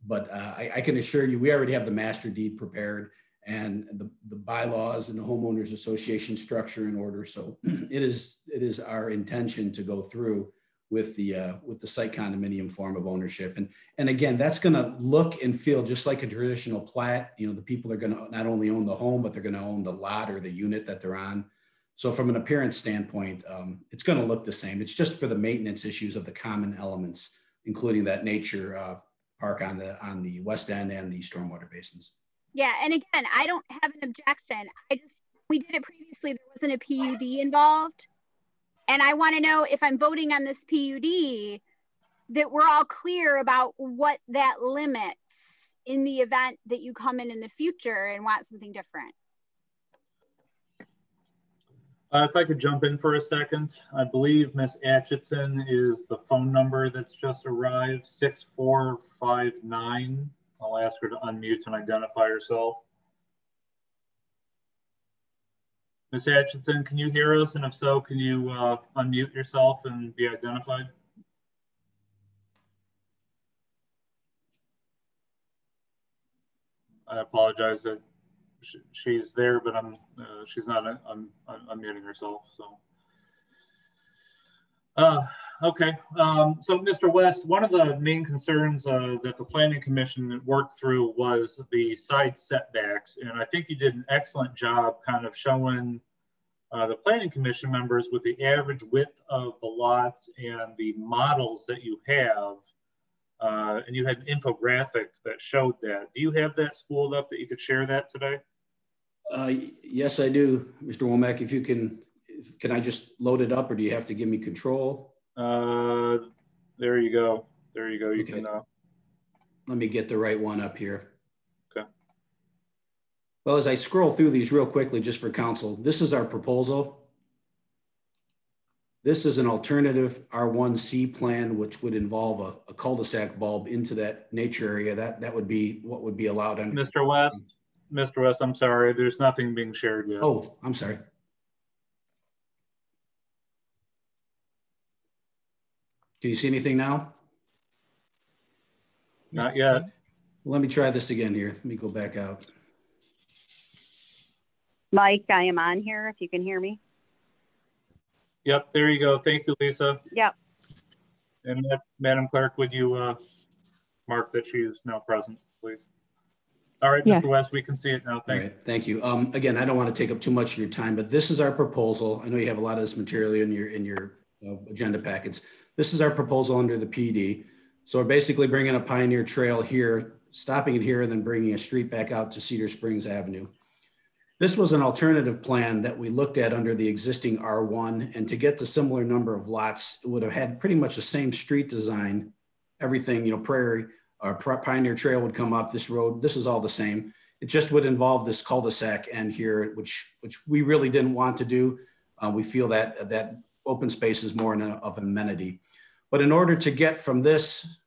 But I can assure you, we already have the master deed prepared and the bylaws and the homeowners association structure in order. So it is our intention to go through with the site condominium form of ownership. And again, that's going to look and feel just like a traditional plat. You know, the people are going to not only own the home, but they're going to own the lot or the unit that they're on. So from an appearance standpoint, it's going to look the same. It's just for the maintenance issues of the common elements, including that nature park on the west end and the stormwater basins. Yeah, and again, I don't have an objection. We did it previously, there wasn't a PUD involved. And I want to know, if I'm voting on this PUD, that we're all clear about what that limits in the event that you come in the future and want something different. If I could jump in for a second, I believe Ms. Atchison is the phone number that's just arrived, 6459. I'll ask her to unmute and identify herself. Ms. Atchison, can you hear us? And if so, can you unmute yourself and be identified? I apologize that she's there, but she's not unmuting herself. So, Okay. So, Mr. West, one of the main concerns that the Planning Commission worked through was the side setbacks. And I think you did an excellent job kind of showing the Planning Commission members with the average width of the lots and the models that you have. And you had an infographic that showed that. Do you have that spooled up that you could share that today? Yes, I do, Mr. Womack. If you can I just load it up, or do you have to give me control? There you go. There you go. You Okay. can. Let me get the right one up here. Okay. Well, as I scroll through these real quickly, just for council, this is our proposal. This is an alternative R1C plan, which would involve a cul-de-sac bulb into that nature area. That would be what would be allowed under. Mr. West, I'm sorry. There's nothing being shared yet. Oh, I'm sorry. Do you see anything now? Not yet. Let me try this again here. Let me go back out. Mike, I am on here if you can hear me. Yep, there you go. Thank you, Lisa. Yep. And Madam Clerk, would you mark that she is now present, please? All right, Yes. Mr. West, we can see it now. Thank you. Thank you. Again, I don't want to take up too much of your time, but this is our proposal. I know you have a lot of this material in your agenda packets. This is our proposal under the PD. So we're basically bringing a Pioneer Trail here, stopping it here, and then bringing a street back out to Cedar Springs Avenue. This was an alternative plan that we looked at under the existing R1, and to get the similar number of lots, it would have had pretty much the same street design. Everything, Prairie or Pioneer Trail would come up this road. This is all the same. It just would involve this cul-de-sac end here, which we really didn't want to do. We feel that open space is more of an amenity. But in order to get from this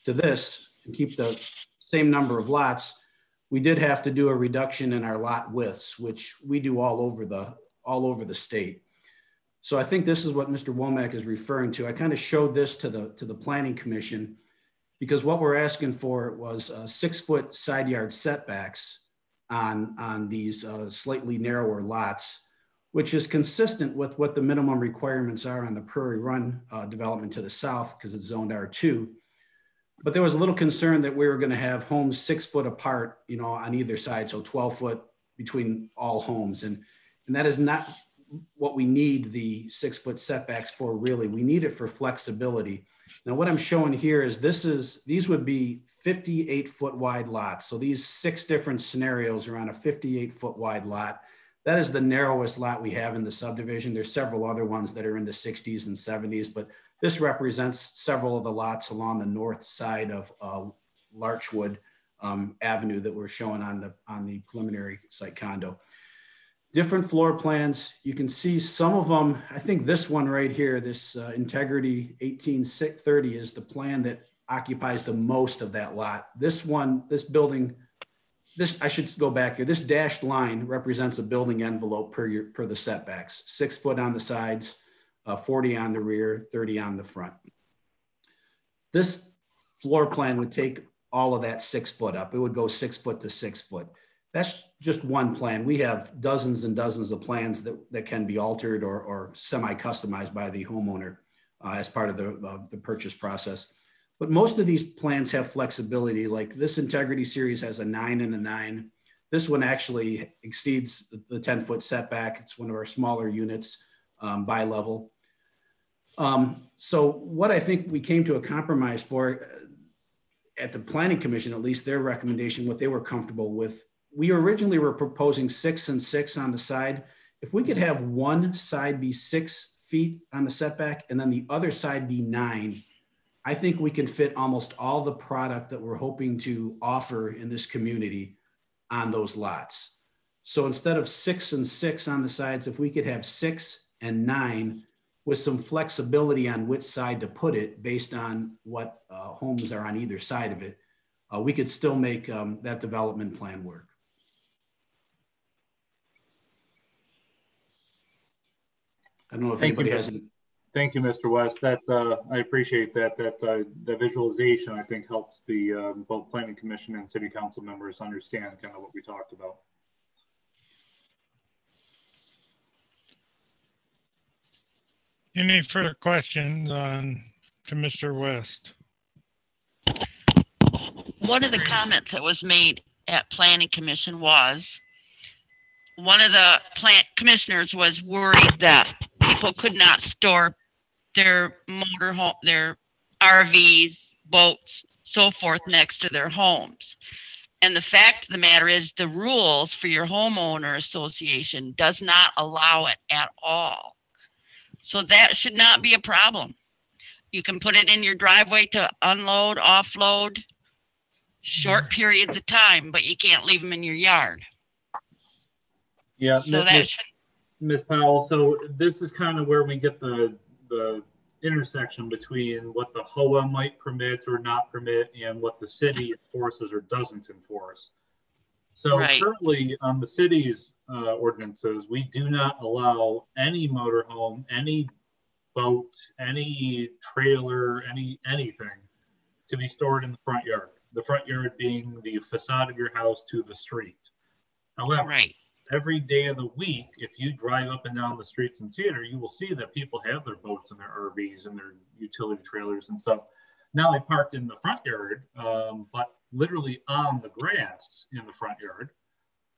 to this and keep the same number of lots, we did have to do a reduction in our lot widths, which we do all over the state. So I think this is what Mr. Womack is referring to. I kind of showed this to the Planning Commission because what we're asking for was 6-foot side yard setbacks on these slightly narrower lots, which is consistent with what the minimum requirements are on the Prairie Run development to the south because it's zoned R2. But there was a little concern that we were going to have homes 6 foot apart, on either side. So 12 foot between all homes. And that is not what we need the 6-foot setbacks for, really. We need it for flexibility. Now, what I'm showing here is these would be 58-foot wide lots. So these 6 different scenarios are on a 58-foot wide lot. That is the narrowest lot we have in the subdivision. There's several other ones that are in the 60s and 70s, but this represents several of the lots along the north side of Larchwood Avenue that we're showing on the preliminary site condo. Different floor plans. You can see some of them. I think this one right here, this Integrity 18630 is the plan that occupies the most of that lot. This one, this building, I should go back here. This dashed line represents a building envelope per the setbacks. 6 foot on the sides, 40 on the rear, 30 on the front. This floor plan would take all of that 6 foot up. It would go 6 foot to 6 foot. That's just one plan. We have dozens and dozens of plans that can be altered or semi-customized by the homeowner as part of the purchase process. But most of these plans have flexibility. Like this Integrity series has a 9 and a 9. This one actually exceeds the 10-foot setback. It's one of our smaller units by level. So what I think we came to a compromise for at the Planning Commission, at least their recommendation, what they were comfortable with. We originally were proposing 6 and 6 on the side. If we could have one side be 6 feet on the setback and then the other side be 9, I think we can fit almost all the product that we're hoping to offer in this community on those lots. So instead of 6 and 6 on the sides, if we could have 6 and 9 with some flexibility on which side to put it based on what homes are on either side of it, we could still make that development plan work. I don't know if anybody has any. Thank you, Mr. West. That I appreciate that. That visualization, I think, helps the both Planning Commission and City Council members understand kind of what we talked about. Any further questions to Mr. West? One of the comments that was made at Planning Commission was, one of the plant commissioners was worried that people could not store their motorhome, their RVs, boats, so forth next to their homes. And the fact of the matter is the rules for your homeowner association does not allow it at all. So that should not be a problem. You can put it in your driveway to unload, offload, short periods of time, but you can't leave them in your yard. Yeah, so Ms. Powell, so this is kind of where we get the intersection between what the HOA might permit or not permit and what the city enforces or doesn't enforce. So currently on the city's ordinances, we do not allow any motorhome, any boat, any trailer, anything to be stored in the front yard. The front yard being the facade of your house to the street. However, every day of the week, if you drive up and down the streets in Cedar, you will see that people have their boats and their RVs and their utility trailers and stuff. Now they parked in the front yard, but literally on the grass in the front yard.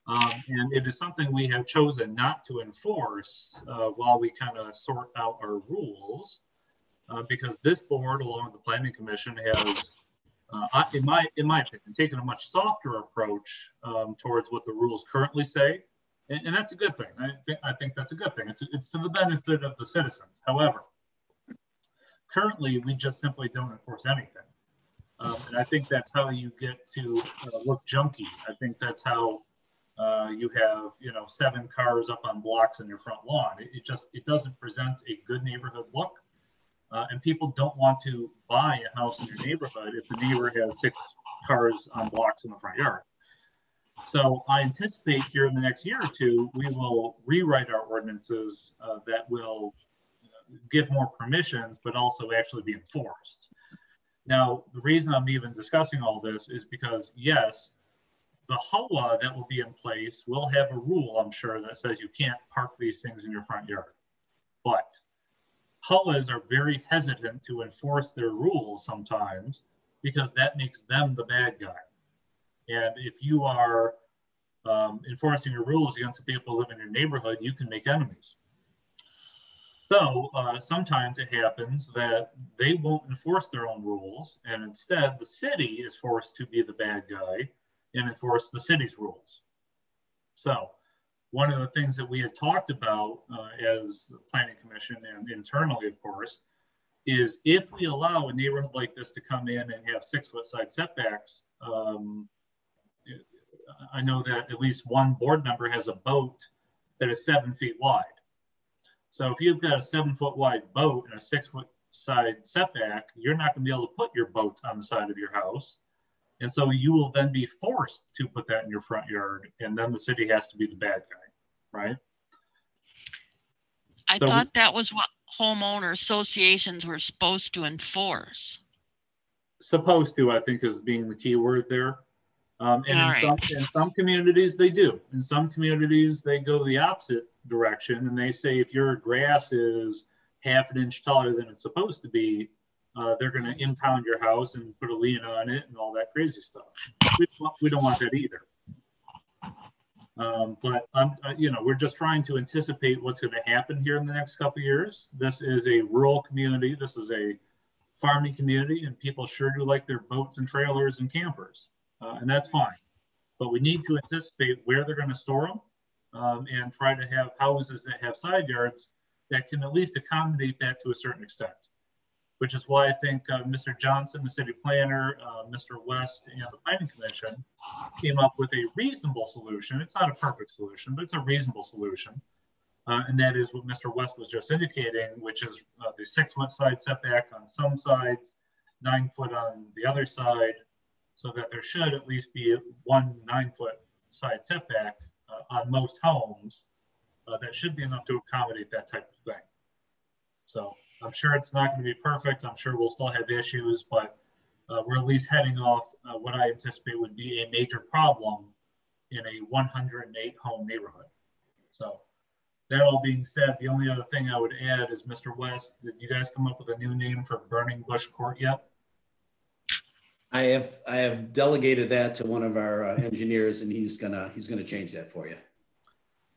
And it is something we have chosen not to enforce while we kind of sort out our rules, because this board, along with the Planning Commission, has, in my opinion, taken a much softer approach towards what the rules currently say. And that's a good thing. I think that's a good thing. It's to the benefit of the citizens. However, currently we just simply don't enforce anything. And I think that's how you get to look junky. I think that's how you have, 7 cars up on blocks in your front lawn. It doesn't present a good neighborhood look. And people don't want to buy a house in your neighborhood if the neighbor has 6 cars on blocks in the front yard. So I anticipate here in the next year or two, we will rewrite our ordinances that will give more permissions, but also actually be enforced. Now, the reason I'm even discussing all this is because, yes, the HOA that will be in place will have a rule, I'm sure, that says you can't park these things in your front yard. But HOAs are very hesitant to enforce their rules sometimes because that makes them the bad guy. And if you are enforcing your rules against the people who live in your neighborhood, you can make enemies. So sometimes it happens that they won't enforce their own rules, and instead the city is forced to be the bad guy and enforce the city's rules. So one of the things that we had talked about as the Planning Commission and internally, of course, is if we allow a neighborhood like this to come in and have 6-foot side setbacks, I know that at least one board member has a boat that is 7 feet wide. So if you've got a 7-foot wide boat and a 6-foot side setback, you're not going to be able to put your boat on the side of your house. And so you will then be forced to put that in your front yard, and then the city has to be the bad guy, right? I thought that was what homeowner associations were supposed to enforce. Supposed to, I think, is being the key word there. And in some communities, they do. In some communities, they go the opposite direction, and they say if your grass is half an inch taller than it's supposed to be, they're going to impound your house and put a lien on it and all that crazy stuff. We don't want that either. But we're just trying to anticipate what's going to happen here in the next couple of years. This is a rural community. This is a farming community, and people sure do like their boats and trailers and campers. And that's fine, but we need to anticipate where they're going to store them and try to have houses that have side yards that can at least accommodate that to a certain extent, which is why I think Mr. Johnson, the city planner, Mr. West, and the Planning Commission came up with a reasonable solution. It's not a perfect solution, but it's a reasonable solution. And that is what Mr. West was just indicating, which is the 6-foot side setback on some sides, 9 foot on the other side, so that there should at least be one 9-foot side setback on most homes. That should be enough to accommodate that type of thing. So I'm sure it's not going to be perfect. I'm sure we'll still have issues, but we're at least heading off what I anticipate would be a major problem in a 108 home neighborhood. So that all being said, the only other thing I would add is, Mr. West, did you guys come up with a new name for Burning Bush Court yet? I have delegated that to one of our engineers, and he's gonna change that for you.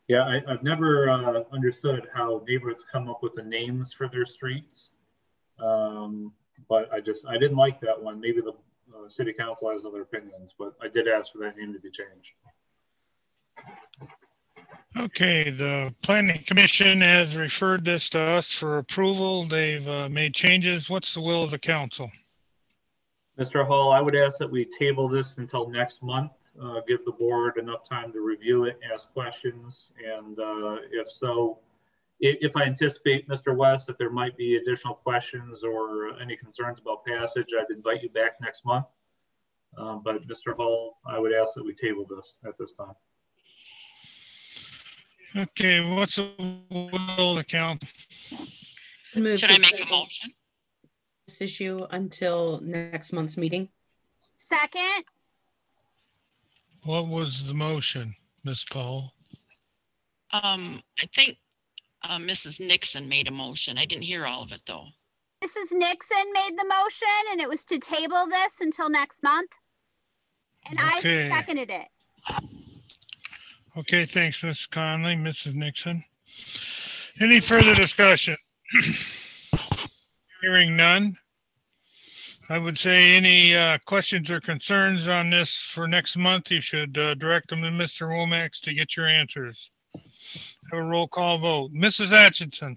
Yeah, I've never understood how neighborhoods come up with the names for their streets, but I didn't like that one. Maybe the city council has other opinions, but I did ask for that name to be changed. Okay, the Planning Commission has referred this to us for approval. They've made changes. What's the will of the council? Mr. Hall, I would ask that we table this until next month, give the board enough time to review it, ask questions, and if so, if I anticipate, Mr. West, that there might be additional questions or any concerns about passage, I'd invite you back next month. But Mr. Hall, I would ask that we table this at this time. Okay, what's the will of the council? Should I make a motion? This issue until next month's meeting. Second. What was the motion, Ms. Powell? I think Mrs. Nixon made a motion. I didn't hear all of it though. Mrs. Nixon made the motion, and it was to table this until next month. And okay. I seconded it. Okay, thanks, Mrs. Conley, Mrs. Nixon. Any further discussion? Hearing none. I would say any questions or concerns on this for next month, you should direct them to Mr. Womack to get your answers. Have a roll call vote. Mrs. Atchison.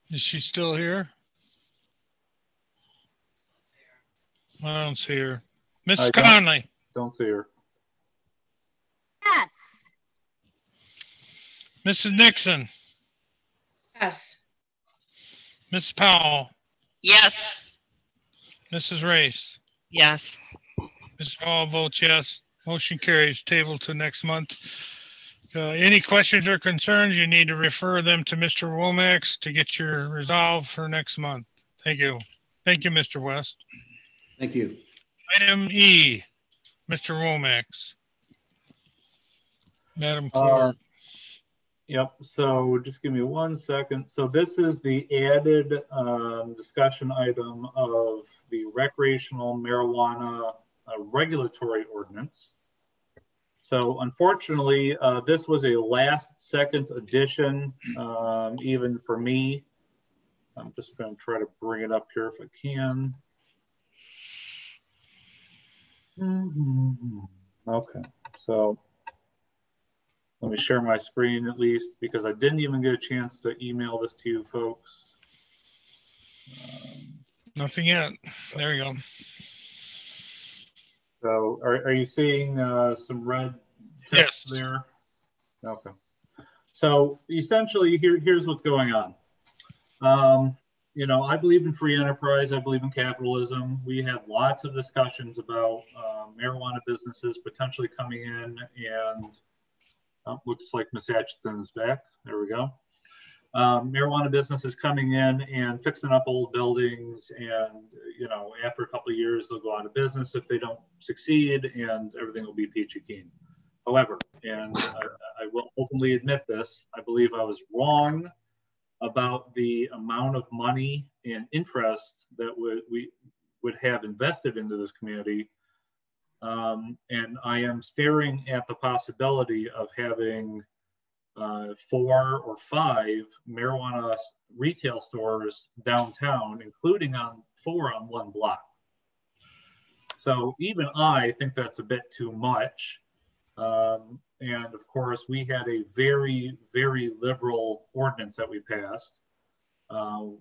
Is she still here? I don't see her. Mrs. Conley. Don't see her. Yes. Mrs. Nixon. Yes. Ms. Powell. Yes. Mrs. Race. Yes. Mr. Hall votes yes. Motion carries. Table to next month. Any questions or concerns, you need to refer them to Mr. Womack to get your resolve for next month. Thank you. Thank you, Mr. West. Thank you. Item E, Mr. Womack. Madam Clerk. Yep, so just give me 1 second. So this is the added discussion item of the recreational marijuana regulatory ordinance. So unfortunately, this was a last second addition, even for me. I'm just going to try to bring it up here if I can. Okay, so let me share my screen at least, because I didn't even get a chance to email this to you folks. Nothing yet. There you go. So are you seeing some red text there? Okay. So essentially here's what's going on. You know, I believe in free enterprise. I believe in capitalism. We had lots of discussions about marijuana businesses potentially coming in and looks like Miss Atchison is back. There we go. Marijuana businesses coming in and fixing up old buildings, and you know, after a couple of years they'll go out of business if they don't succeed, and everything will be peachy keen. However, and I will openly admit this, I believe I was wrong about the amount of money and interest that we would have invested into this community. And I am staring at the possibility of having 4 or 5 marijuana retail stores downtown, including 4 on one block. So even I think that's a bit too much. And of course, we had a very, very liberal ordinance that we passed,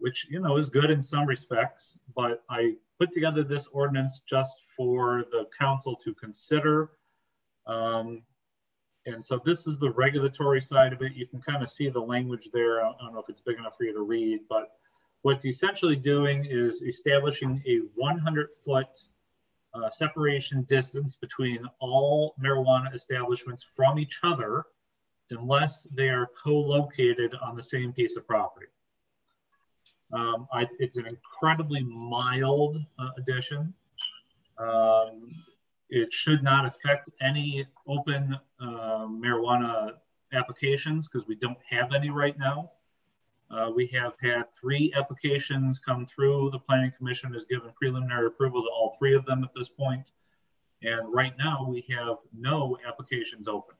which, you know, is good in some respects, but I put together this ordinance just for the council to consider. And so this is the regulatory side of it. You can kind of see the language there. I don't know if it's big enough for you to read, but what's essentially doing is establishing a 100-foot separation distance between all marijuana establishments from each other unless they are co-located on the same piece of property. It's an incredibly mild addition. It should not affect any open marijuana applications because we don't have any right now. We have had 3 applications come through. The Planning Commission has given preliminary approval to all 3 of them at this point. And right now we have no applications open.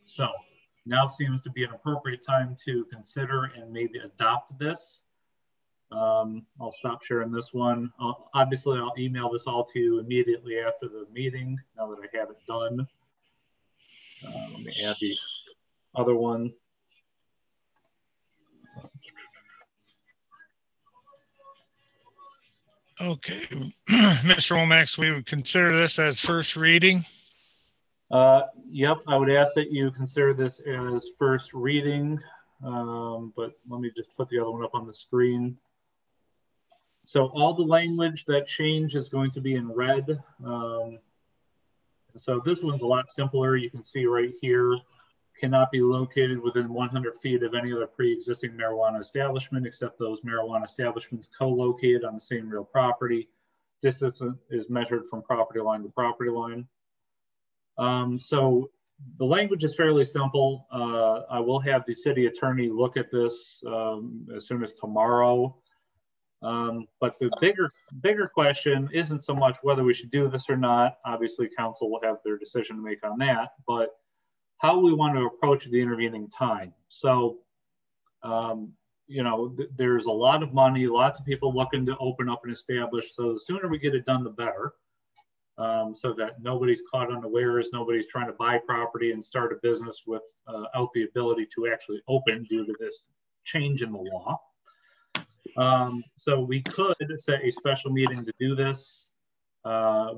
So now seems to be an appropriate time to consider and maybe adopt this. I'll stop sharing this one. Obviously, I'll email this all to you immediately after the meeting, now that I have it done. Let me add the other one. Okay, Mr. Womack, we would consider this as first reading. Yep, I would ask that you consider this as first reading, but let me just put the other one up on the screen. So all the language that change is going to be in red. So this one's a lot simpler. You can see right here, cannot be located within 100 feet of any other pre-existing marijuana establishment except those marijuana establishments co-located on the same real property. Distance is measured from property line to property line. So the language is fairly simple. I will have the city attorney look at this as soon as tomorrow. But the bigger question isn't so much whether we should do this or not. Obviously, council will have their decision to make on that, but how we want to approach the intervening time. So, you know, there's a lot of money, lots of people looking to open up and establish. So the sooner we get it done, the better. So that nobody's caught unawares, nobody's trying to buy property and start a business without the ability to actually open due to this change in the law. So we could set a special meeting to do this.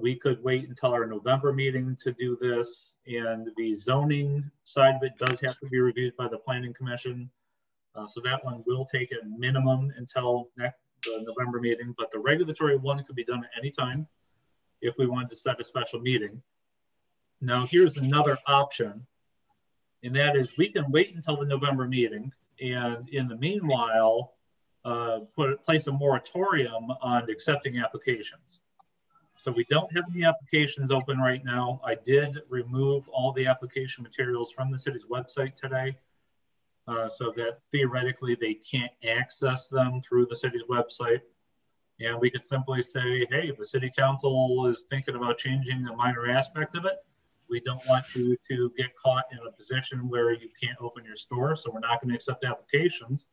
We could wait until our November meeting to do this, and the zoning side of it does have to be reviewed by the Planning Commission. So that one will take a minimum until the November meeting, but the regulatory one could be done at any time if we wanted to set a special meeting. Now here's another option, and that is we can wait until the November meeting, and in the meanwhile, place a moratorium on accepting applications. So we don't have any applications open right now. I did remove all the application materials from the city's website today, so that theoretically they can't access them through the city's website. And we could simply say, hey, if the city council is thinking about changing a minor aspect of it, we don't want you to get caught in a position where you can't open your store. So we're not going to accept applications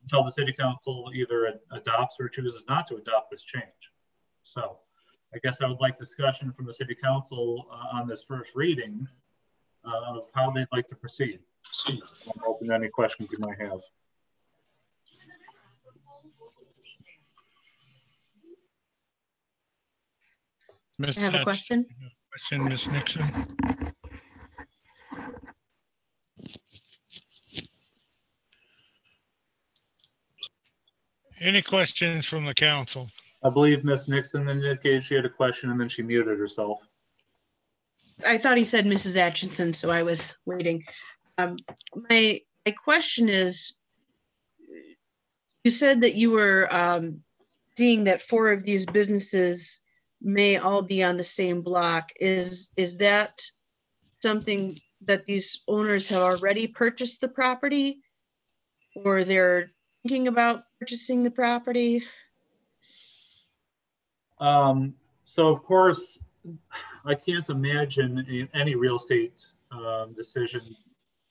until the city council either adopts or chooses not to adopt this change. So I guess I would like discussion from the city council on this first reading of how they'd like to proceed. I'm open to any questions you might have. I have a question. Ms. Nixon. Any questions from the council? I believe Ms. Nixon indicated she had a question and then she muted herself. I thought he said Mrs. Atchison, so I was waiting. My question is, you said that you were seeing that 4 of these businesses may all be on the same block. Is that something that these owners have already purchased the property, or they're thinking about purchasing the property? So of course, I can't imagine in any real estate decision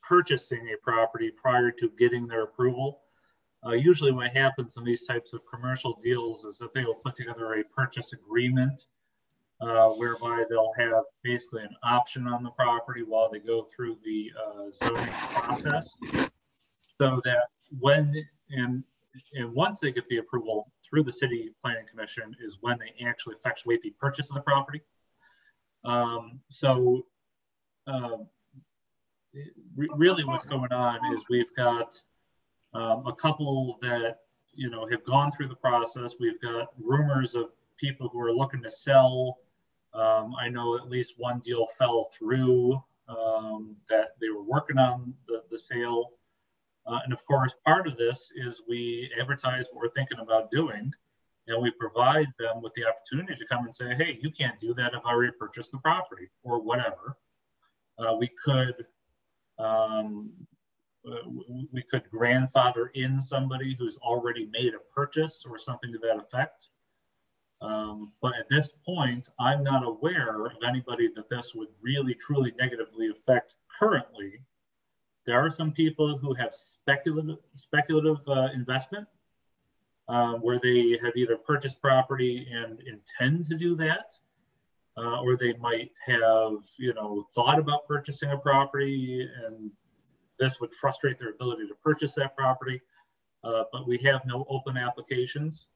purchasing a property prior to getting their approval. Usually what happens in these types of commercial deals is that they will put together a purchase agreement whereby they'll have basically an option on the property while they go through the zoning process, so that when and once they get the approval through the City Planning Commission is when they actually effectuate the purchase of the property. Really what's going on is we've got a couple that, you know, have gone through the process. We've got rumors of people who are looking to sell. I know at least one deal fell through that they were working on the sale. And of course, part of this is we advertise what we're thinking about doing. And we provide them with the opportunity to come and say, hey, you can't do that. I've already purchased the property or whatever. We could grandfather in somebody who's already made a purchase or something to that effect. But at this point, I'm not aware of anybody that this would really, truly negatively affect currently. There are some people who have speculative investment where they have either purchased property and intend to do that, or they might have, thought about purchasing a property and this would frustrate their ability to purchase that property. But we have no open applications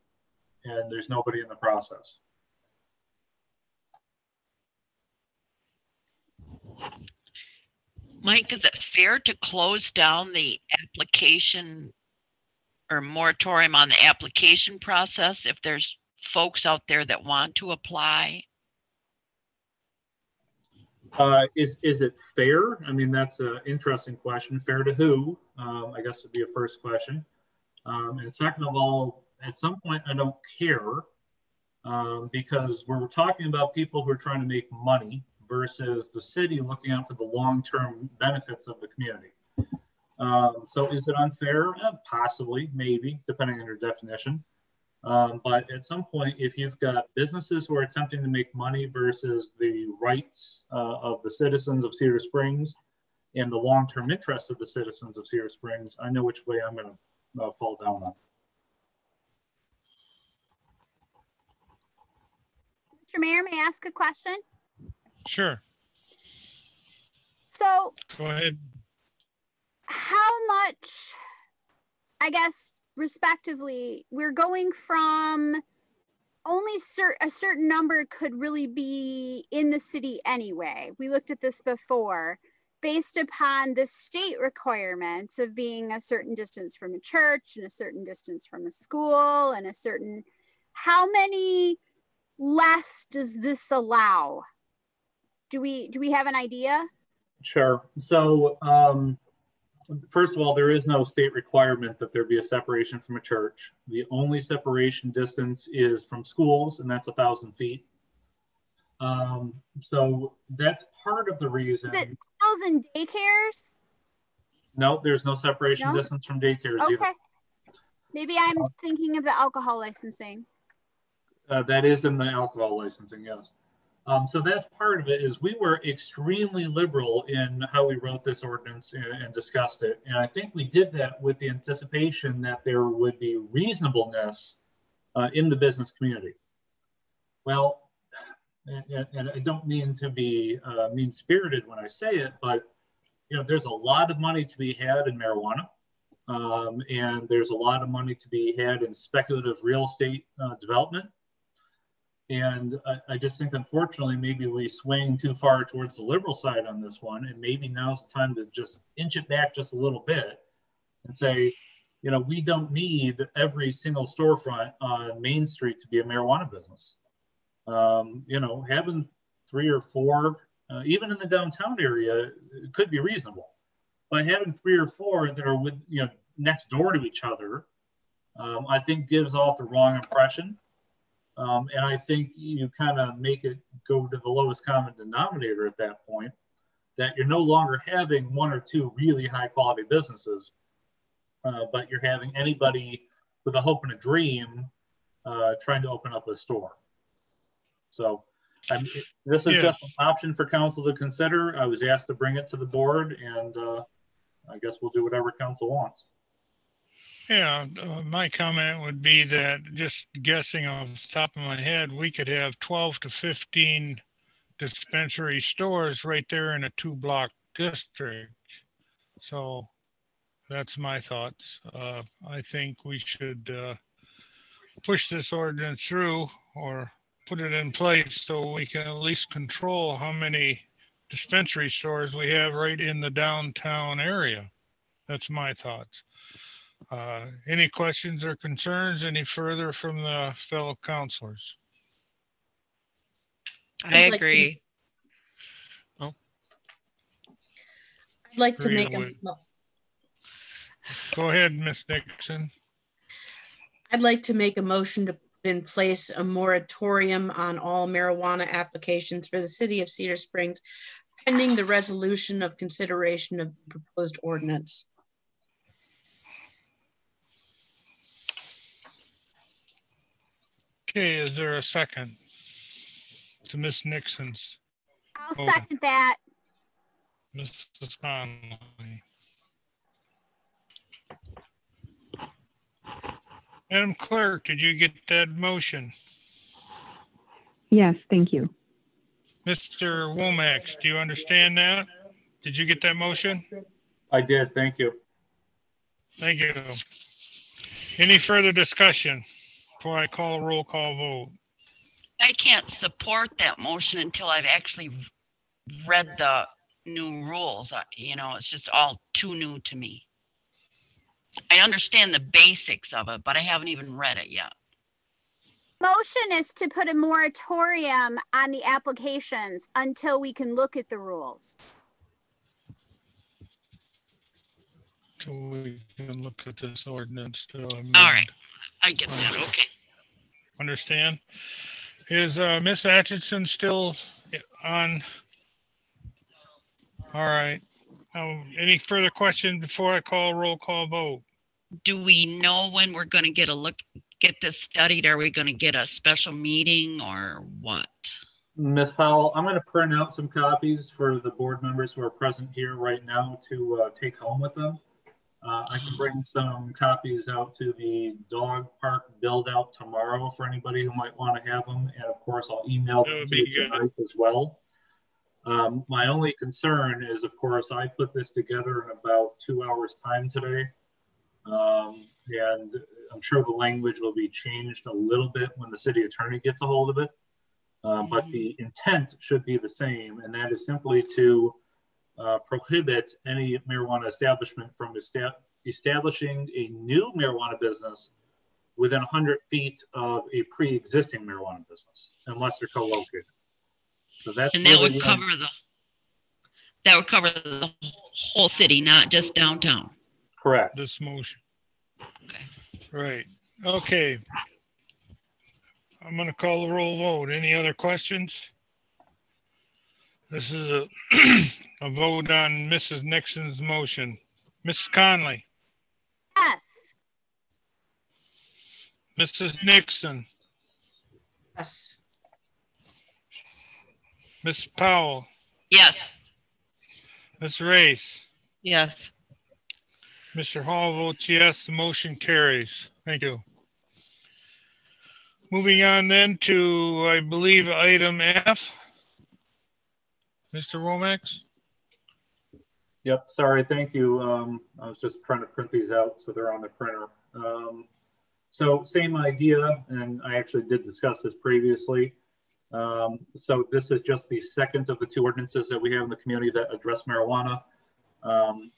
and there's nobody in the process. Mike, is it fair to close down the application or moratorium on the application process if there's folks out there that want to apply? Is it fair? I mean, that's an interesting question. Fair to who? I guess would be a first question. And second of all, at some point, I don't care because we're talking about people who are trying to make money versus the city looking out for the long-term benefits of the community. So is it unfair? Possibly, maybe, depending on your definition. But at some point, if you've got businesses who are attempting to make money versus the rights of the citizens of Cedar Springs and the long-term interests of the citizens of Cedar Springs, I know which way I'm going to fall down on. Mr. Mayor, may I ask a question? Sure. So, go ahead. How much, I guess, respectively, we're going from only a certain number could really be in the city anyway. We looked at this before, based upon the state requirements of being a certain distance from a church and a certain distance from a school and a certain, how many less does this allow? Do we have an idea? Sure. So, first of all, there is no state requirement that there be a separation from a church. The only separation distance is from schools, and that's 1,000 feet. So that's part of the reason. Is it 1,000 daycares? No, there's no separation distance from daycares either. Okay. Maybe I'm thinking of the alcohol licensing. That is in the alcohol licensing, yes. So that's part of it. Is we were extremely liberal in how we wrote this ordinance and discussed it. And I think we did that with the anticipation that there would be reasonableness in the business community. Well, and I don't mean to be mean-spirited when I say it, but there's a lot of money to be had in marijuana. And there's a lot of money to be had in speculative real estate development. And I just think, unfortunately, maybe we swing too far towards the liberal side on this one. And maybe now's the time to just inch it back just a little bit and say, we don't need every single storefront on Main Street to be a marijuana business. Having 3 or 4, even in the downtown area, it could be reasonable. But having 3 or 4 that are next door to each other, I think gives off the wrong impression. And I think you kind of make it go to the lowest common denominator at that point, that you're no longer having 1 or 2 really high quality businesses, but you're having anybody with a hope and a dream trying to open up a store. So this is just an option for council to consider. I was asked to bring it to the board, and I guess we'll do whatever council wants. Yeah, my comment would be that, just guessing off the top of my head, we could have 12 to 15 dispensary stores right there in a 2-block district. So that's my thoughts. I think we should push this ordinance through or put it in place so we can at least control how many dispensary stores we have right in the downtown area. That's my thoughts. Any questions or concerns any further from the fellow councilors? I agree. I'd like to make a... Go ahead, Ms. Dixon. I'd like to make a motion to in place a moratorium on all marijuana applications for the city of Cedar Springs, pending the resolution of consideration of the proposed ordinance. Okay, is there a second to Ms. Nixon's? I'll second that. Mrs. Conley. Madam Clerk, did you get that motion? Yes, thank you. Mr. Womack, do you understand that? Did you get that motion? I did, thank you. Thank you. Any further discussion before I call a roll call vote? I can't support that motion until I've actually read the new rules. You know, it's just all too new to me. I understand the basics of it, but I haven't even read it yet. Motion is to put a moratorium on the applications until we can look at the rules. So we can look at this ordinance. All right, I get that. Okay. Understand? Is Miss Atchison still on? All right. Any further questions before I call a roll call vote? Do we know when we're going to get this studied? Are we going to get a special meeting or what? Ms. Powell, I'm going to print out some copies for the board members who are present here right now to take home with them. I can bring some copies out to the dog park build out tomorrow for anybody who might want to have them. And of course, I'll email them to you tonight as well. My only concern is, of course, I put this together in about 2 hours time today. And I'm sure the language will be changed a little bit when the city attorney gets a hold of it. But the intent should be the same, and that is simply to prohibit any marijuana establishment from establishing a new marijuana business within 100 feet of a pre-existing marijuana business, unless they're co-located. So that's and that really would cover the whole city, not just downtown. Correct. This motion. Okay. Right. Okay. I'm going to call the roll vote. Any other questions? This is a vote on Mrs. Nixon's motion. Mrs. Conley. Yes. Mrs. Nixon. Yes. Ms. Powell. Yes. Ms. Race. Yes. Mr. Hall votes yes, the motion carries. Thank you. Moving on then to, I believe, item F. Mr. Womack? Yep, sorry, thank you. I was just trying to print these out so they're on the printer. So same idea, and I actually did discuss this previously. So this is just the second of the two ordinances that we have in the community that address marijuana.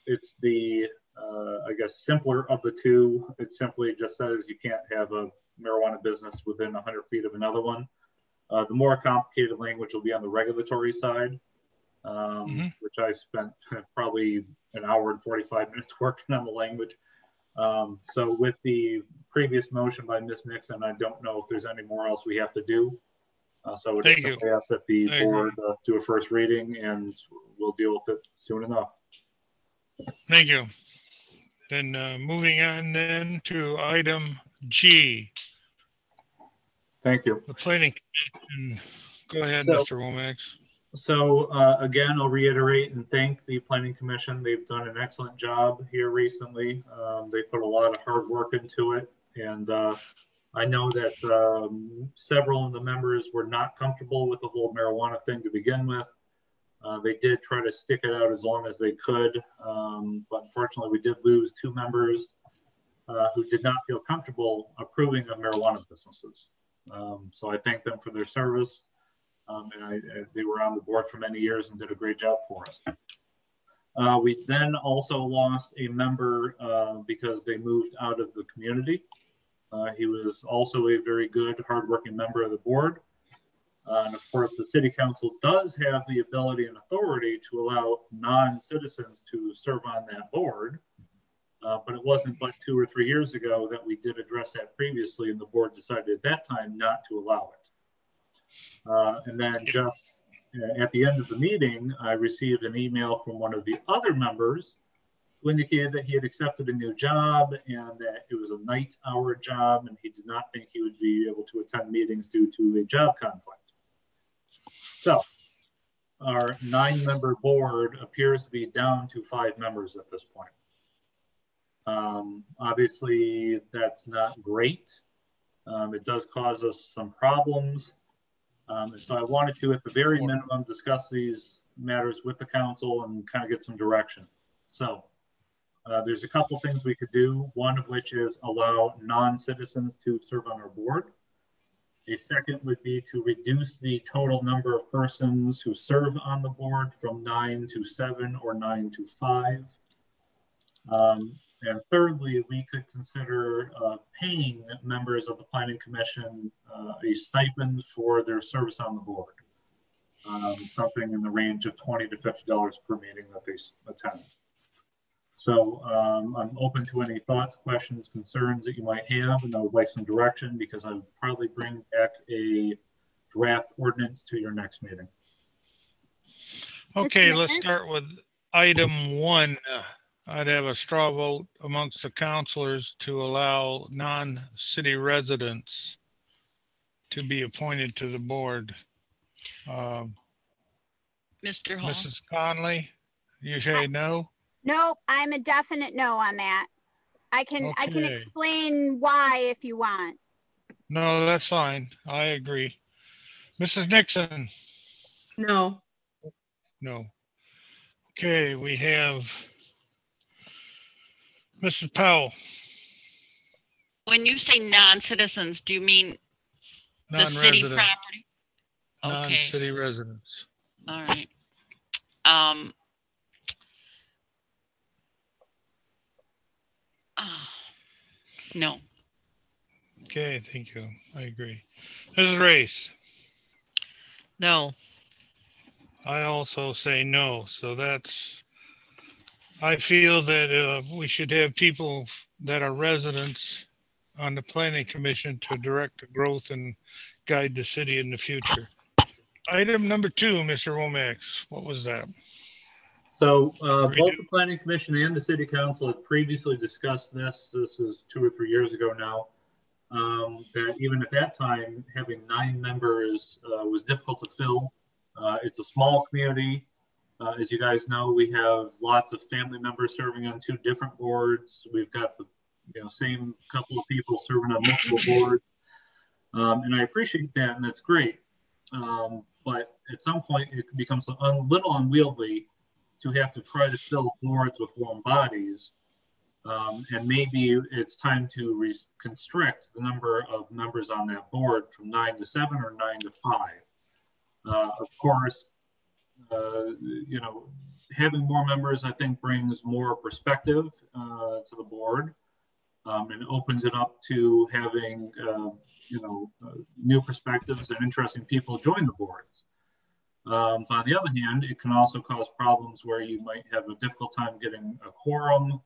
It's the, I guess, simpler of the two. It simply just says you can't have a marijuana business within 100 feet of another one. The more complicated language will be on the regulatory side, which I spent probably an hour and 45 minutes working on the language. So with the previous motion by Ms. Nixon, I don't know if there's any more else we have to do. So I just ask that the board do a first reading, and we'll deal with it soon enough. Thank you. Then moving on then to item G. Thank you. The planning commission. Go ahead, Mr. Womack. So again, I'll reiterate and thank the planning commission. They've done an excellent job here recently. They put a lot of hard work into it, and I know that several of the members were not comfortable with the whole marijuana thing to begin with. They did try to stick it out as long as they could, but unfortunately we did lose 2 members who did not feel comfortable approving of marijuana businesses. So I thank them for their service, and they were on the board for many years and did a great job for us. We then also lost a member because they moved out of the community. He was also a very good, hardworking member of the board. And of course, the city council does have the ability and authority to allow non-citizens to serve on that board. But it wasn't but 2 or 3 years ago that we did address that previously, and the board decided at that time not to allow it. And then just at the end of the meeting, I received an email from one of the other members who indicated that he had accepted a new job and that it was a night hour job, and he did not think he would be able to attend meetings due to a job conflict. So our 9-member board appears to be down to 5 members at this point. Obviously, that's not great. It does cause us some problems. And so I wanted to, at the very minimum, discuss these matters with the council and kind of get some direction. So there's a couple things we could do, one of which is allow non-citizens to serve on our board. A second would be to reduce the total number of persons who serve on the board from 9 to 7 or 9 to 5. And thirdly, we could consider paying members of the Planning Commission a stipend for their service on the board. Something in the range of $20 to $50 per meeting that they attend. So I'm open to any thoughts, questions, concerns that you might have, and I would like some direction because I would probably bring back a draft ordinance to your next meeting. Okay, let's start with item 1. I'd have a straw vote amongst the councilors to allow non-city residents to be appointed to the board. Mr. Hall. Mrs. Conley, you say no? Nope, I'm a definite no on that. I can explain why if you want. No, that's fine. I agree. Mrs. Nixon? No. No. Okay, we have Mrs. Powell. When you say non-citizens, do you mean the city property? Okay. Non-city residents. All right. No. Okay, thank you. I agree. Mrs. Race? No. I also say no. So I feel that we should have people that are residents on the Planning Commission to direct the growth and guide the city in the future. Item number 2, Mr. Womack, what was that? So both the Planning Commission and the City Council had previously discussed this. This is 2 or 3 years ago now. That even at that time, having 9 members was difficult to fill. It's a small community. As you guys know, we have lots of family members serving on 2 different boards. We've got the same couple of people serving on multiple boards. And I appreciate that, and that's great. But at some point, it becomes a little unwieldy to have to try to fill boards with warm bodies. And maybe it's time to constrict the number of members on that board from 9 to 7 or 9 to 5. Of course, having more members, I think, brings more perspective to the board and opens it up to having, new perspectives and interesting people join the boards. On the other hand, it can also cause problems where you might have a difficult time getting a quorum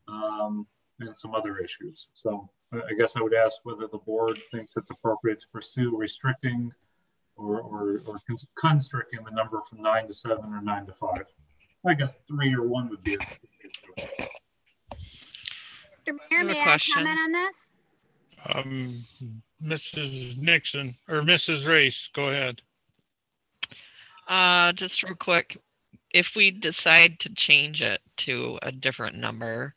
and some other issues. So I guess I would ask whether the board thinks it's appropriate to pursue restricting or constricting the number from 9 to 7 or 9 to 5. I guess 3 or 1 would be a Mr. Mayor, may I comment on this? Mrs. Nixon or Mrs. Race, go ahead. Just real quick, if we decide to change it to a different number,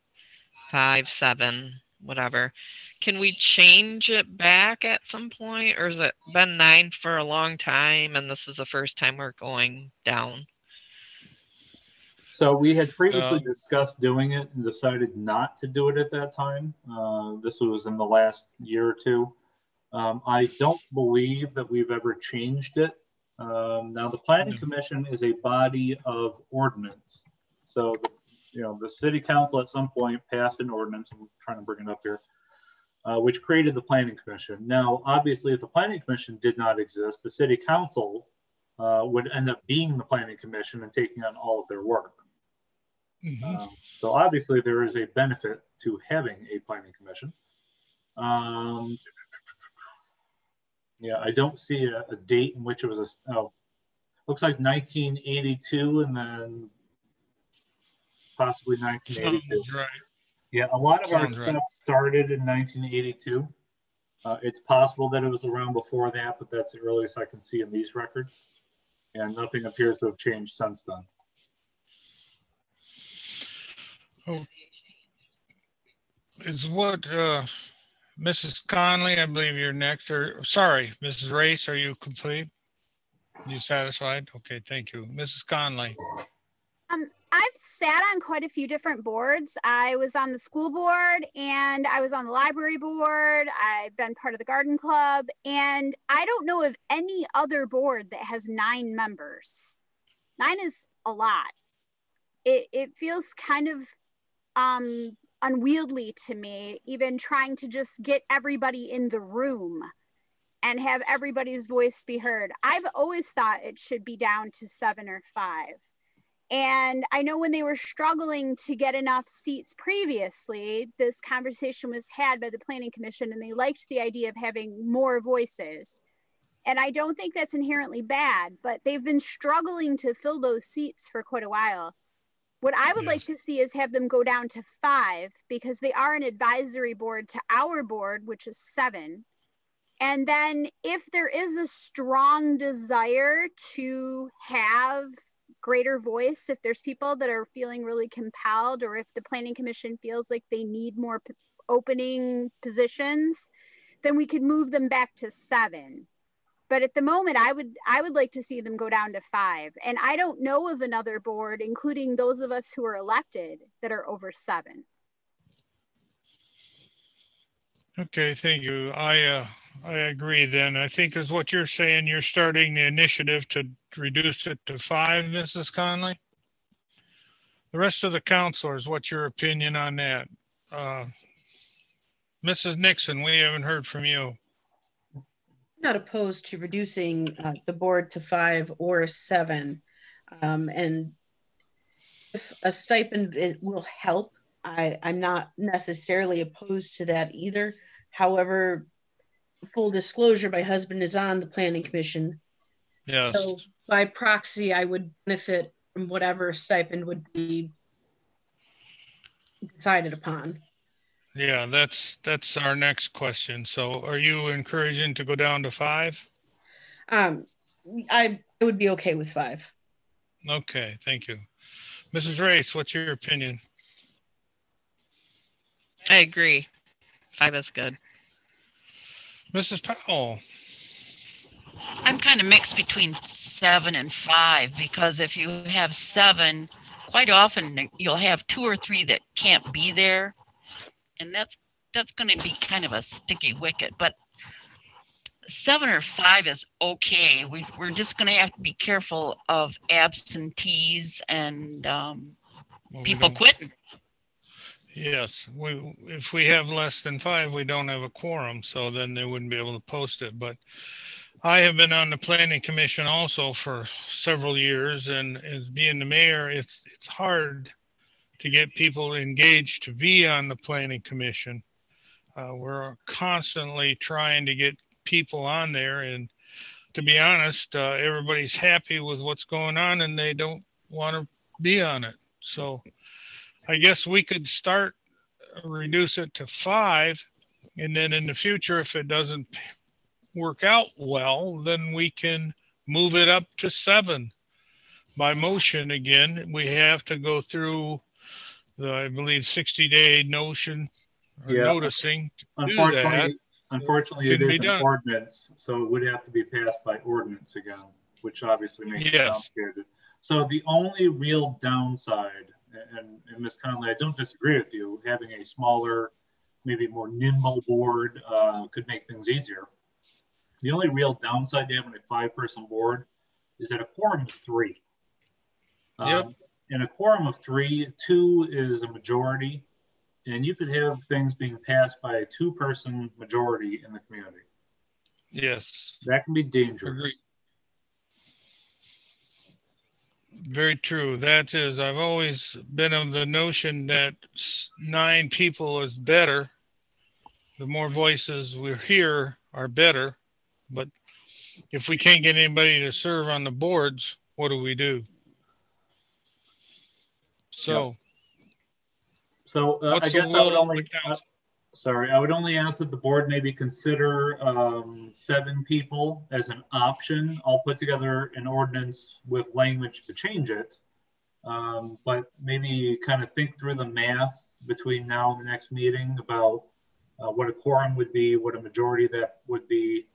5, 7, whatever, can we change it back at some point, or has it been 9 for a long time and this is the first time we're going down? So we had previously discussed doing it and decided not to do it at that time. This was in the last year or 2. I don't believe that we've ever changed it. Now the Planning Commission is a body of ordinance. So, the City Council at some point passed an ordinance, I'm trying to bring it up here, which created the Planning Commission. Now, obviously, if the Planning Commission did not exist, the City Council would end up being the Planning Commission and taking on all of their work. So obviously there is a benefit to having a planning commission. Yeah, I don't see a date in which it was looks like 1982 and then possibly 1982. Sounds right. Yeah, a lot of our Sounds stuff right. started in 1982. It's possible that it was around before that, but that's the earliest I can see in these records. And nothing appears to have changed since then. Oh, is what Mrs. Conley, I believe you're next, or sorry, Mrs. Race, are you complete? You satisfied? Okay, thank you. Mrs. Conley. I've sat on quite a few different boards. I was on the school board and I was on the library board. I've been part of the garden club, and I don't know of any other board that has 9 members. 9 is a lot. It feels kind of unwieldy to me, even trying to just get everybody in the room and have everybody's voice be heard. I've always thought it should be down to 7 or 5. And I know when they were struggling to get enough seats previously, this conversation was had by the Planning Commission, and they liked the idea of having more voices. And I don't think that's inherently bad, but they've been struggling to fill those seats for quite a while. What I would like to see is have them go down to 5, because they are an advisory board to our board, which is 7. And then if there is a strong desire to have greater voice, if there's people that are feeling really compelled, or if the Planning Commission feels like they need more opening positions, then we could move them back to 7. But at the moment, I would like to see them go down to 5. And I don't know of another board, including those of us who are elected, that are over 7. Okay, thank you. I agree then. I think is what you're saying, you're starting the initiative to reduce it to 5, Mrs. Conley? The rest of the counselors, what's your opinion on that? Mrs. Nixon, we haven't heard from you. I'm not opposed to reducing the board to 5 or 7. And if a stipend will help, I'm not necessarily opposed to that either. However, full disclosure, my husband is on the Planning Commission. Yes. So by proxy, I would benefit from whatever stipend would be decided upon. Yeah, that's our next question. So are you encouraging to go down to 5? I would be okay with 5. Okay, thank you. Mrs. Race, what's your opinion? I agree. 5 is good. Mrs. Powell. I'm kind of mixed between 7 and 5, because if you have 7, quite often you'll have 2 or 3 that can't be there. And that's going to be kind of a sticky wicket. But 7 or 5 is okay. We're just going to have to be careful of absentees and people quitting. Yes, if we have less than 5, we don't have a quorum, so then they wouldn't be able to post it. But I have been on the Planning Commission also for several years, and as being the mayor, it's hard to get people engaged to be on the Planning Commission. We're constantly trying to get people on there, and to be honest, everybody's happy with what's going on and they don't want to be on it. So I guess we could reduce it to 5, and then in the future, if it doesn't work out well, then we can move it up to 7 by motion. Again, we have to go through the, I believe, 60-day noticing. Unfortunately, it is an ordinance, so it would have to be passed by ordinance again, which obviously makes it complicated. So the only real downside, and Ms. Conley, I don't disagree with you, having a smaller, maybe more nimble board could make things easier. The only real downside to having a 5-person board is that a quorum is 3. In a quorum of 3, 2 is a majority, and you could have things being passed by a 2-person majority in the community. Yes. That can be dangerous. Agreed. Very true. That is, I've always been of the notion that 9 people is better. The more voices we hear are better. But if we can't get anybody to serve on the boards, what do we do? So, I guess I would only, sorry, I would only ask that the board maybe consider 7 people as an option. I'll put together an ordinance with language to change it. But maybe kind of think through the math between now and the next meeting about what a quorum would be, what a majority that would be,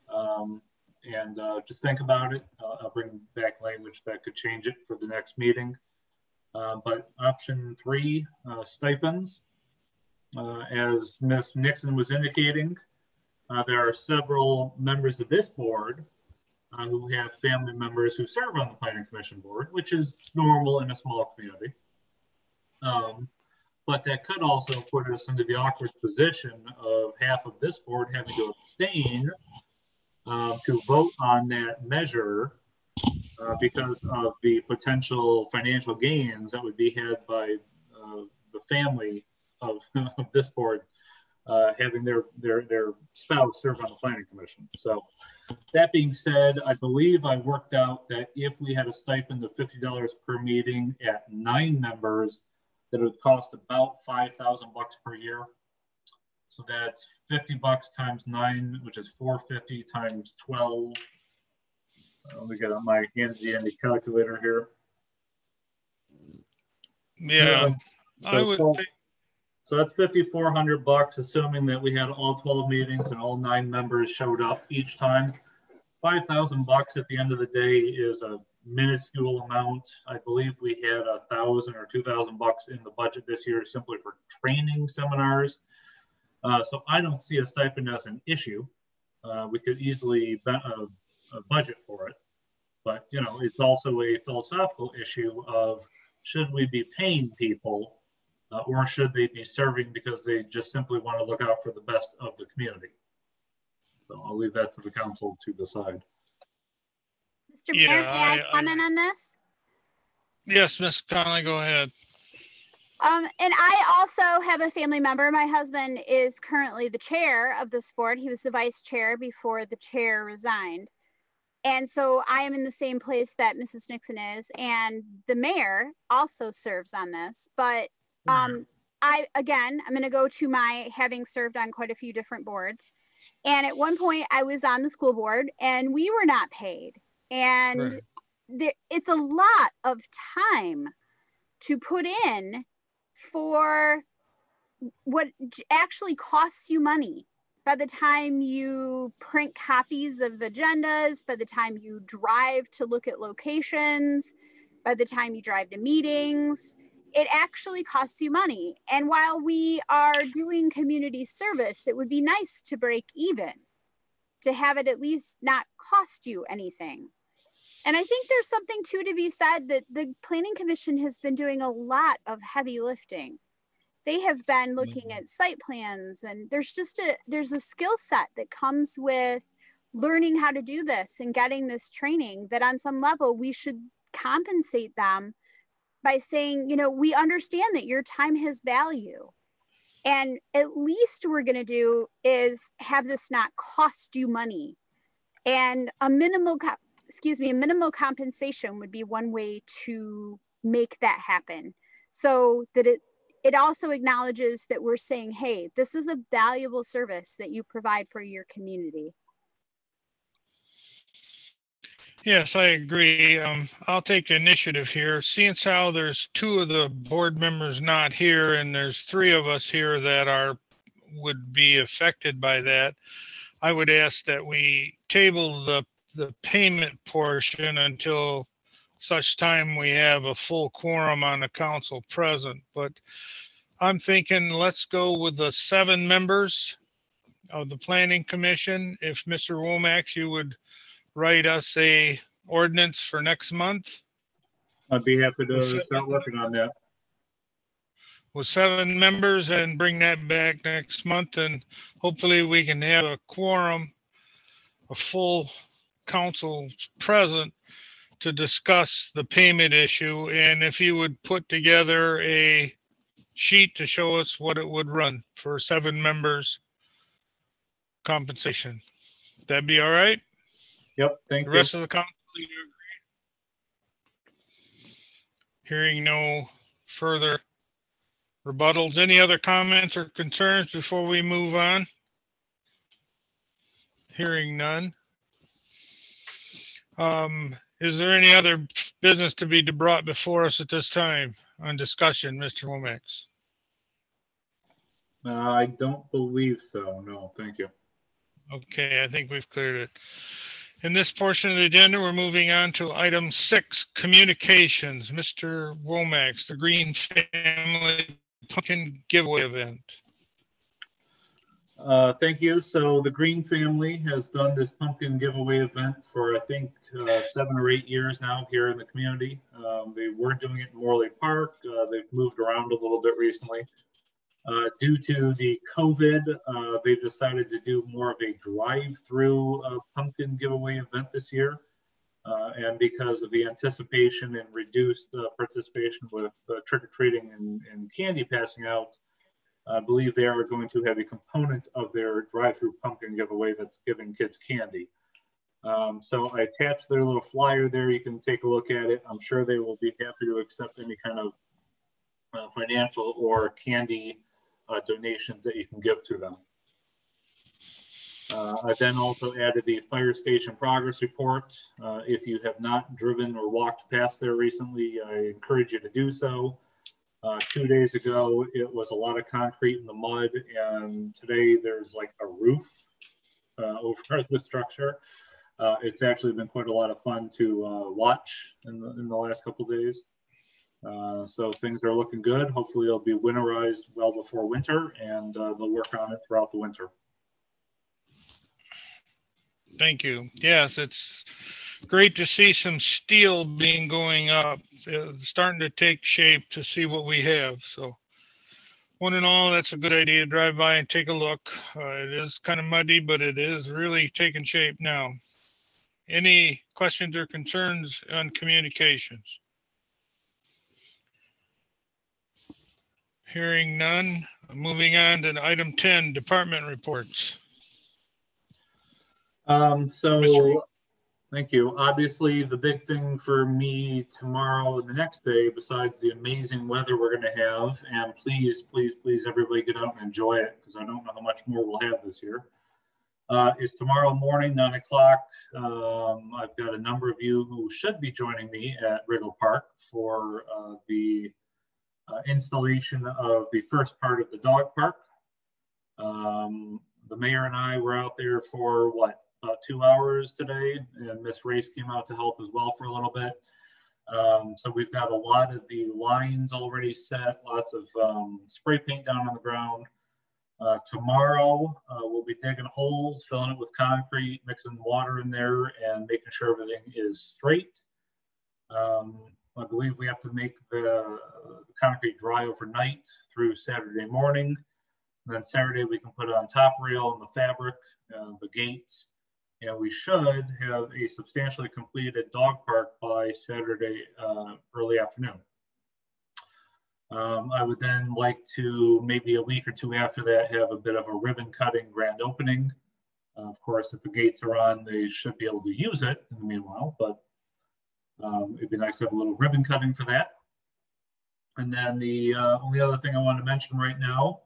and just think about it. I'll bring back language that could change it for the next meeting. But option 3, stipends. As Ms. Nixon was indicating, there are several members of this board who have family members who serve on the Planning Commission board, which is normal in a small community. But that could also put us into the awkward position of half of this board having to abstain to vote on that measure because of the potential financial gains that would be had by the family of this board having their spouse serve on the Planning Commission. So that being said, I believe I worked out that if we had a stipend of $50 per meeting at 9 members, that it would cost about $5,000 per year. So that's $50 times 9, which is $450 times 12. Let me get on my handy calculator here. Yeah, so that's $5,400, assuming that we had all 12 meetings and all 9 members showed up each time. $5,000 at the end of the day is a minuscule amount. I believe we had $1,000 or $2,000 in the budget this year simply for training seminars. So I don't see a stipend as an issue. We could easily budget for it, but you know, it's also a philosophical issue of should we be paying people or should they be serving because they just simply want to look out for the best of the community? So I'll leave that to the council to decide. Mr. Mayor, may I comment on this? Yes, Ms. Connolly, go ahead. And I also have a family member. My husband is currently the chair of this board. He was the vice chair before the chair resigned. And so I am in the same place that Mrs. Nixon is, and the mayor also serves on this. But I'm going to go to my having served on quite a few different boards. And at one point I was on the school board and we were not paid. And it's a lot of time to put in for what actually costs you money. By the time you print copies of agendas, by the time you drive to look at locations, by the time you drive to meetings, it actually costs you money. And while we are doing community service, it would be nice to break even, to have it at least not cost you anything. And I think there's something too to be said that the Planning Commission has been doing a lot of heavy lifting. They have been looking at site plans, and there's a skill set that comes with learning how to do this and getting this training that on some level we should compensate them by saying, you know, we understand that your time has value. And at least we're going to do is have this not cost you money. And a minimal compensation would be one way to make that happen. So that it also acknowledges that we're saying, hey, this is a valuable service that you provide for your community. Yes, I agree. I'll take the initiative here. Seeing how there's 2 of the board members not here and there's 3 of us here that would be affected by that, I would ask that we table the payment portion until such time we have a full quorum on the council present. But I'm thinking let's go with the 7 members of the Planning Commission. If Mr. Womack, you would write us a ordinance for next month. I'd be happy to start working on that. With 7 members and bring that back next month, and hopefully we can have a quorum, a full council present to discuss the payment issue, and if you would put together a sheet to show us what it would run for 7 members compensation. That'd be all right? Yep, thank you. The rest of the council, you agree? Hearing no further rebuttals. Any other comments or concerns before we move on? Hearing none. Is there any other business to be brought before us at this time on discussion, Mr. Womack? I don't believe so. No, thank you. Okay, I think we've cleared it. In this portion of the agenda, we're moving on to item 6, communications. Mr. Womack, the Green Family Pumpkin Giveaway event. Thank you. So the Green family has done this pumpkin giveaway event for, I think, 7 or 8 years now here in the community. They were doing it in Morley Park. They've moved around a little bit recently. Due to the COVID, they've decided to do more of a drive-through pumpkin giveaway event this year. And because of the anticipation and reduced participation with trick-or-treating and candy passing out, I believe they are going to have a component of their drive-through pumpkin giveaway that's giving kids candy. So I attached their little flyer there. You can take a look at it. I'm sure they will be happy to accept any kind of financial or candy donations that you can give to them. I then also added the fire station progress report. If you have not driven or walked past there recently, I encourage you to do so. 2 days ago, it was a lot of concrete in the mud, and today there's like a roof over the structure. It's actually been quite a lot of fun to watch in the last couple of days. So things are looking good. Hopefully it'll be winterized well before winter, and they'll work on it throughout the winter. Thank you. Yes, it's great to see some steel being going up, starting to take shape to see what we have. So one and all, that's a good idea to drive by and take a look. It is kind of muddy, but it is really taking shape now. Any questions or concerns on communications? Hearing none, moving on to item 10, department reports. Thank you. Obviously, the big thing for me tomorrow and the next day, besides the amazing weather we're going to have, and please, please, please, everybody get out and enjoy it, because I don't know how much more we'll have this year, is tomorrow morning, 9 o'clock. I've got a number of you who should be joining me at Riddle Park for the installation of the first part of the dog park. The mayor and I were out there for about 2 hours today, and Miss Race came out to help as well for a little bit. So we've got a lot of the lines already set, lots of spray paint down on the ground. Tomorrow we'll be digging holes, filling it with concrete, mixing water in there, and making sure everything is straight. I believe we have to make the concrete dry overnight through Saturday morning. And then Saturday we can put it on top rail and the fabric, the gates, and we should have a substantially completed dog park by Saturday early afternoon. I would then like to, maybe a week or two after that, have a bit of a ribbon cutting grand opening. Of course, if the gates are on, they should be able to use it in the meanwhile, but it'd be nice to have a little ribbon cutting for that. And then the only other thing I want to mention right now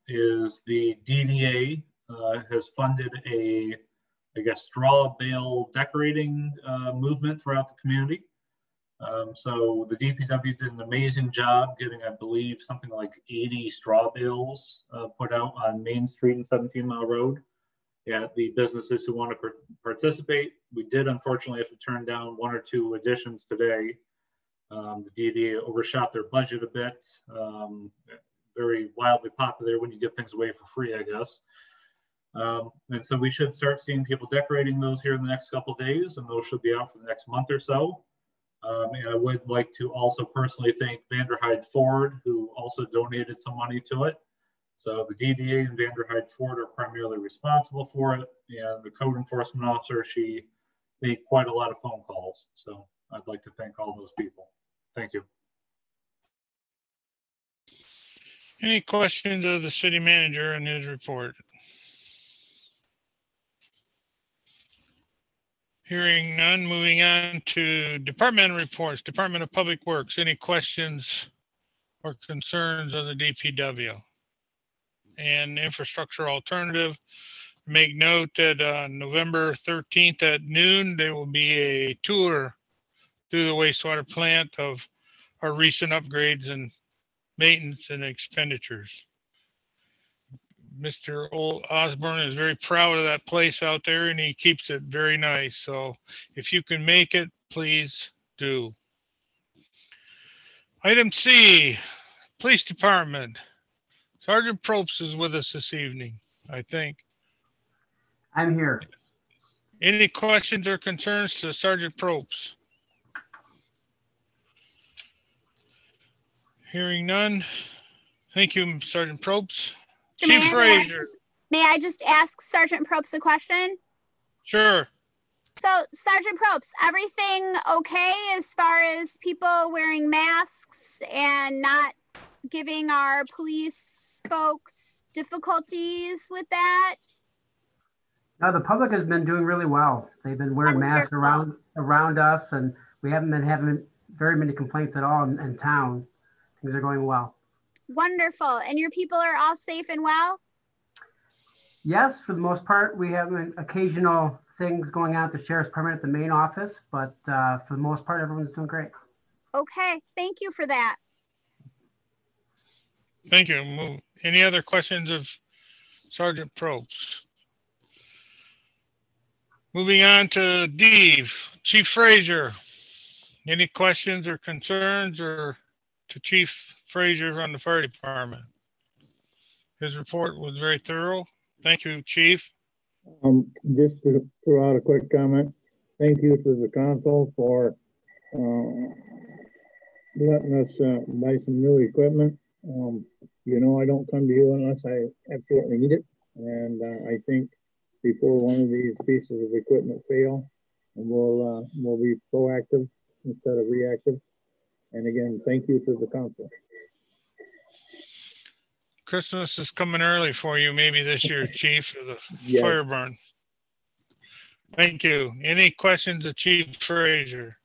is the DDA has funded a, I guess, straw bale decorating movement throughout the community. So the DPW did an amazing job getting, I believe, something like 80 straw bales put out on Main Street and 17 Mile Road at the businesses who want to participate. We did unfortunately have to turn down 1 or 2 additions today. The DDA overshot their budget a bit. Very wildly popular when you give things away for free, I guess. And so we should start seeing people decorating those here in the next couple of days, and those should be out for the next month or so. And I would like to also personally thank Vanderhyde Ford, who also donated some money to it. So the DDA and Vanderhyde Ford are primarily responsible for it, and the code enforcement officer, she make quite a lot of phone calls. So I'd like to thank all those people. Thank you. Any questions of the city manager and his report? Hearing none, moving on to department reports. Department of Public Works. Any questions or concerns of the DPW? And infrastructure alternative. Make note that on November 13th at noon, there will be a tour through the wastewater plant of our recent upgrades and maintenance and expenditures. Mr. Osborne is very proud of that place out there, and he keeps it very nice. So if you can make it, please do. Item C, Police Department. Sergeant Probst is with us this evening, I think. I'm here. Any questions or concerns to Sergeant Probst? Hearing none. Thank you, Sergeant Probst. Chief Frazier. May I just ask Sergeant Probst a question? Sure. So, Sergeant Probst, everything okay as far as people wearing masks and not giving our police folks difficulties with that? No, the public has been doing really well. They've been wearing masks around us, and we haven't been having very many complaints at all in town. Things are going well. Wonderful. And your people are all safe and well? Yes, for the most part. We have occasional things going on at the Sheriff's Department at the main office, but for the most part, everyone's doing great. Okay. Thank you for that. Thank you. Any other questions of Sergeant Probst? Moving on to D, Chief Frazier. Any questions or concerns or to Chief Frazier on the fire department? His report was very thorough. Thank you, Chief. Just to throw out a quick comment. Thank you to the council for letting us buy some new equipment. You know, I don't come to you unless I absolutely need it. And I think before one of these pieces of equipment fail, and we'll be proactive instead of reactive. And again, thank you to the council. Christmas is coming early for you, maybe this year, Chief, of the Yes. fire barn. Thank you. Any questions of Chief Frazier?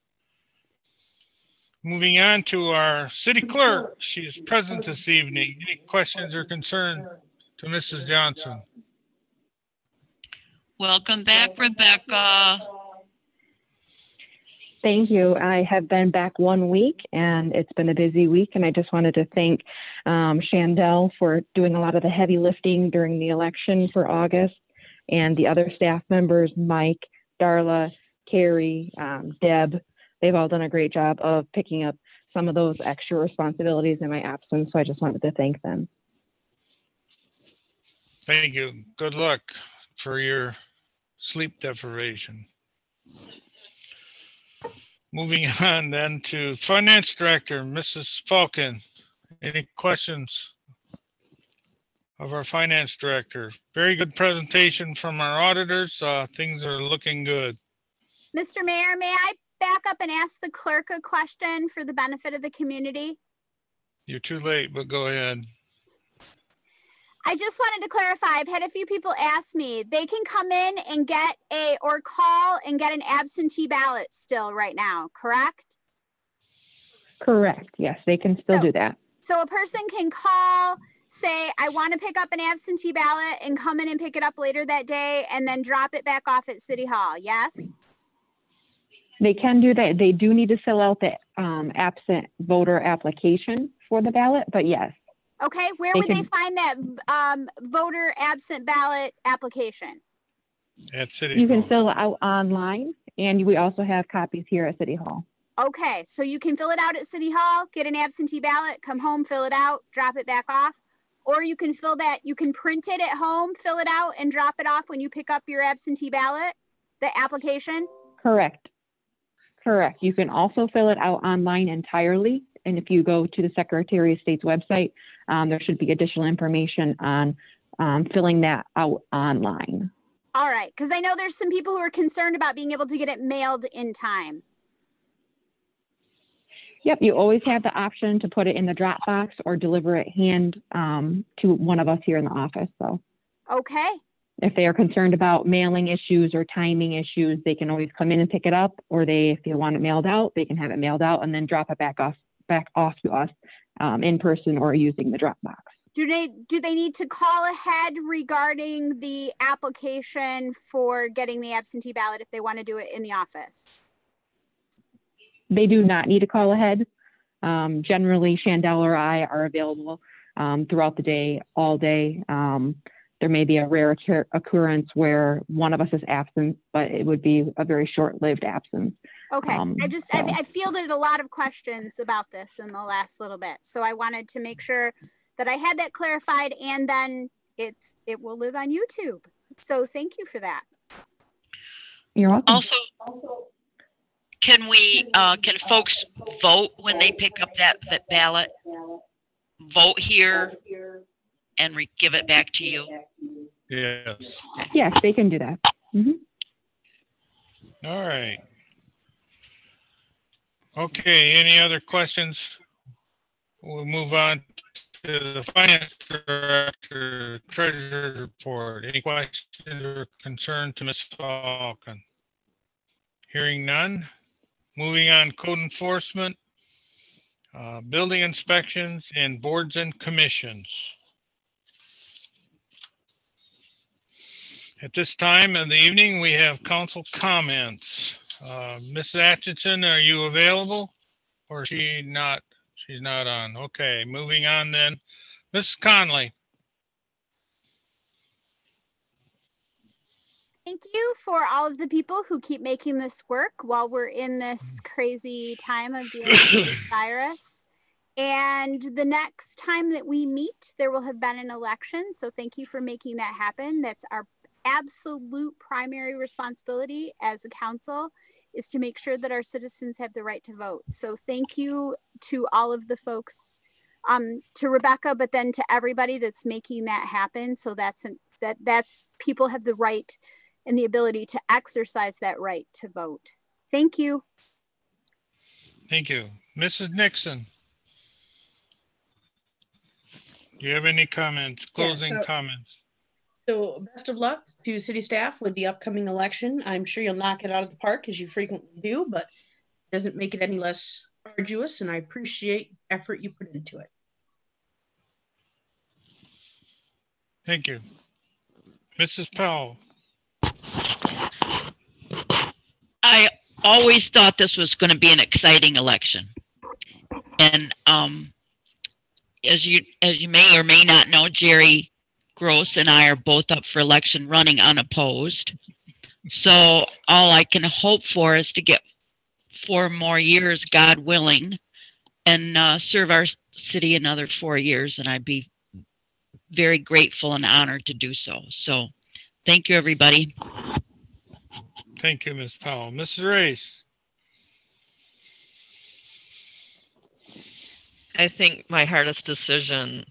Moving on to our city clerk. She is present this evening. Any questions or concerns to Mrs. Johnson? Welcome back, Rebecca. Thank you. I have been back 1 week and it's been a busy week. And I just wanted to thank Chandel for doing a lot of the heavy lifting during the election for August, and the other staff members, Mike, Darla, Carrie, Deb. They've all done a great job of picking up some of those extra responsibilities in my absence. So I just wanted to thank them. Thank you. Good luck for your sleep deprivation. Moving on then to Finance Director, Mrs. Falcon. Any questions of our Finance Director? Very good presentation from our auditors. Things are looking good. Mr. Mayor, may I back up and ask the clerk a question for the benefit of the community? You're too late, but go ahead. I just wanted to clarify, I've had a few people ask me, they can come in and get or call and get an absentee ballot still right now, correct? Correct. Yes, they can still do that. So a person can call, say, I want to pick up an absentee ballot and come in and pick it up later that day and then drop it back off at City Hall, yes? They can do that. They do need to fill out the absent voter application for the ballot, but yes. Okay, where would they find that voter absent ballot application? At City You can Hall. fill it out online, and we also have copies here at City Hall. Okay, so you can fill it out at City Hall, get an absentee ballot, come home, fill it out, drop it back off. Or you can you can print it at home, fill it out, and drop it off when you pick up your absentee ballot, the application? Correct. Correct. You can also fill it out online entirely. And if you go to the Secretary of State's website, there should be additional information on filling that out online. All right, because I know there's some people who are concerned about being able to get it mailed in time. Yep, you always have the option to put it in the drop box or deliver it hand to one of us here in the office. So, okay. If they are concerned about mailing issues or timing issues, they can always come in and pick it up, or if they want it mailed out, they can have it mailed out and then drop it back off to us in person or using the drop box. Do they need to call ahead regarding the application for getting the absentee ballot if they want to do it in the office? They do not need to call ahead. Generally, Chandel or I are available throughout the day, all day. There may be a rare occurrence where one of us is absent, but it would be a very short-lived absence. Okay, I fielded a lot of questions about this in the last little bit, so I wanted to make sure that I had that clarified, and then it will live on YouTube. So thank you for that. You're welcome. Also, can folks vote when they pick up that ballot? Vote here and give it back to you? Yes. Yes, they can do that. Mm-hmm. All right. Okay, any other questions? We'll move on to the Finance Director, Treasurer's Report. Any questions or concern to Ms. Falcon? Hearing none. Moving on, Code Enforcement, Building Inspections, and Boards and Commissions. At this time of the evening, we have council comments. Ms. Atchison, are you available, or is she not? She's not on. Okay, moving on then. Mrs. Conley. Thank you for all of the people who keep making this work while we're in this crazy time of dealing with the virus. And the next time that we meet, there will have been an election. So thank you for making that happen. That's our absolute primary responsibility as a council, is to make sure that our citizens have the right to vote. So thank you to all of the folks, to Rebecca, but then to everybody that's making that happen. So that's people have the right and the ability to exercise that right to vote. Thank you. Thank you. Mrs. Nixon. Do you have any comments, closing comments? So best of luck to city staff with the upcoming election. I'm sure you'll knock it out of the park, as you frequently do, but it doesn't make it any less arduous, and I appreciate the effort you put into it. Thank you. Mrs. Powell. I always thought this was going to be an exciting election. And as you may or may not know, Jerry Gross and I are both up for election running unopposed. So all I can hope for is to get 4 more years, God willing, and serve our city another 4 years. And I'd be very grateful and honored to do so. So thank you, everybody. Thank you, Ms. Powell. Mrs. Race. I think my hardest decision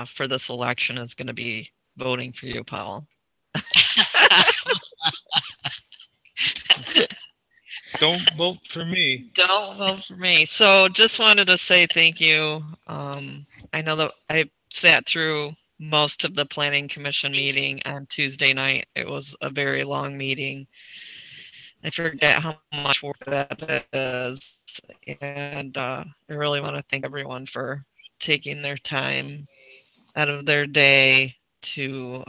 for this election is going to be voting for you, Powell. Don't vote for me. Don't vote for me. So just wanted to say thank you. I know that I sat through most of the Planning Commission meeting on Tuesday night. It was a very long meeting. I forget how much work that is. And I really want to thank everyone for taking their time out of their day to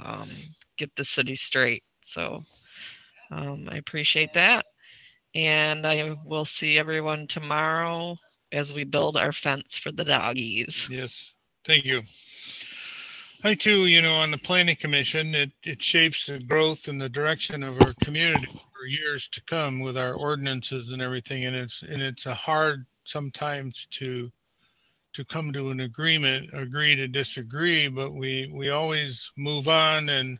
get the city straight. So I appreciate that. And I will see everyone tomorrow as we build our fence for the doggies. Yes, thank you. I too, on the Planning Commission, it shapes the growth and the direction of our community for years to come with our ordinances and everything. And it's a hard sometimes to come to an agreement, agree to disagree, but we always move on and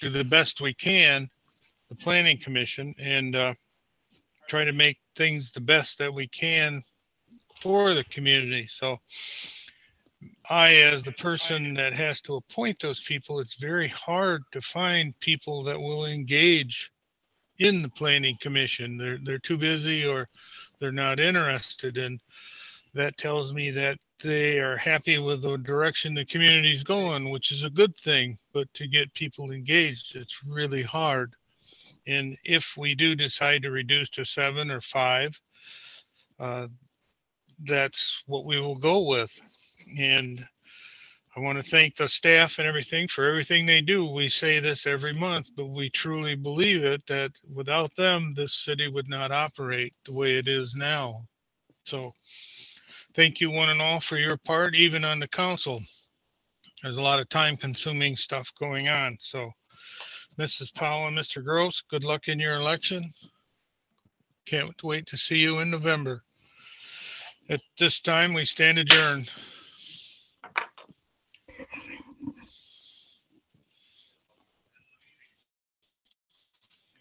do the best we can, the Planning Commission, and try to make things the best that we can for the community. So as the person that has to appoint those people, it's very hard to find people that will engage in the planning commission. They're too busy or they're not interested. And that tells me that they are happy with the direction the community's going, which is a good thing. But to get people engaged, it's really hard. And if we do decide to reduce to 7 or 5, that's what we will go with. And I want to thank the staff and everything for everything they do. We say this every month, but we truly believe it, that without them, this city would not operate the way it is now. So thank you one and all for your part, even on the council. There's a lot of time consuming stuff going on. So Mrs. Powell and Mr. Gross, good luck in your election. Can't wait to see you in November. At this time, we stand adjourned.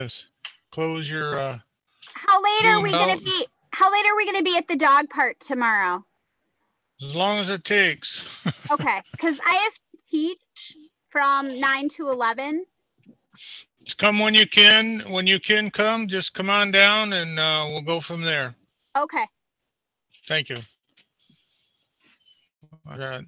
Yes. Close your. How late are we gonna be? How late are we gonna be at the dog park tomorrow? As long as it takes. Okay, because I have to teach from 9 to 11. Just come when you can. When you can come, just come on down and we'll go from there. Okay. Thank you. I got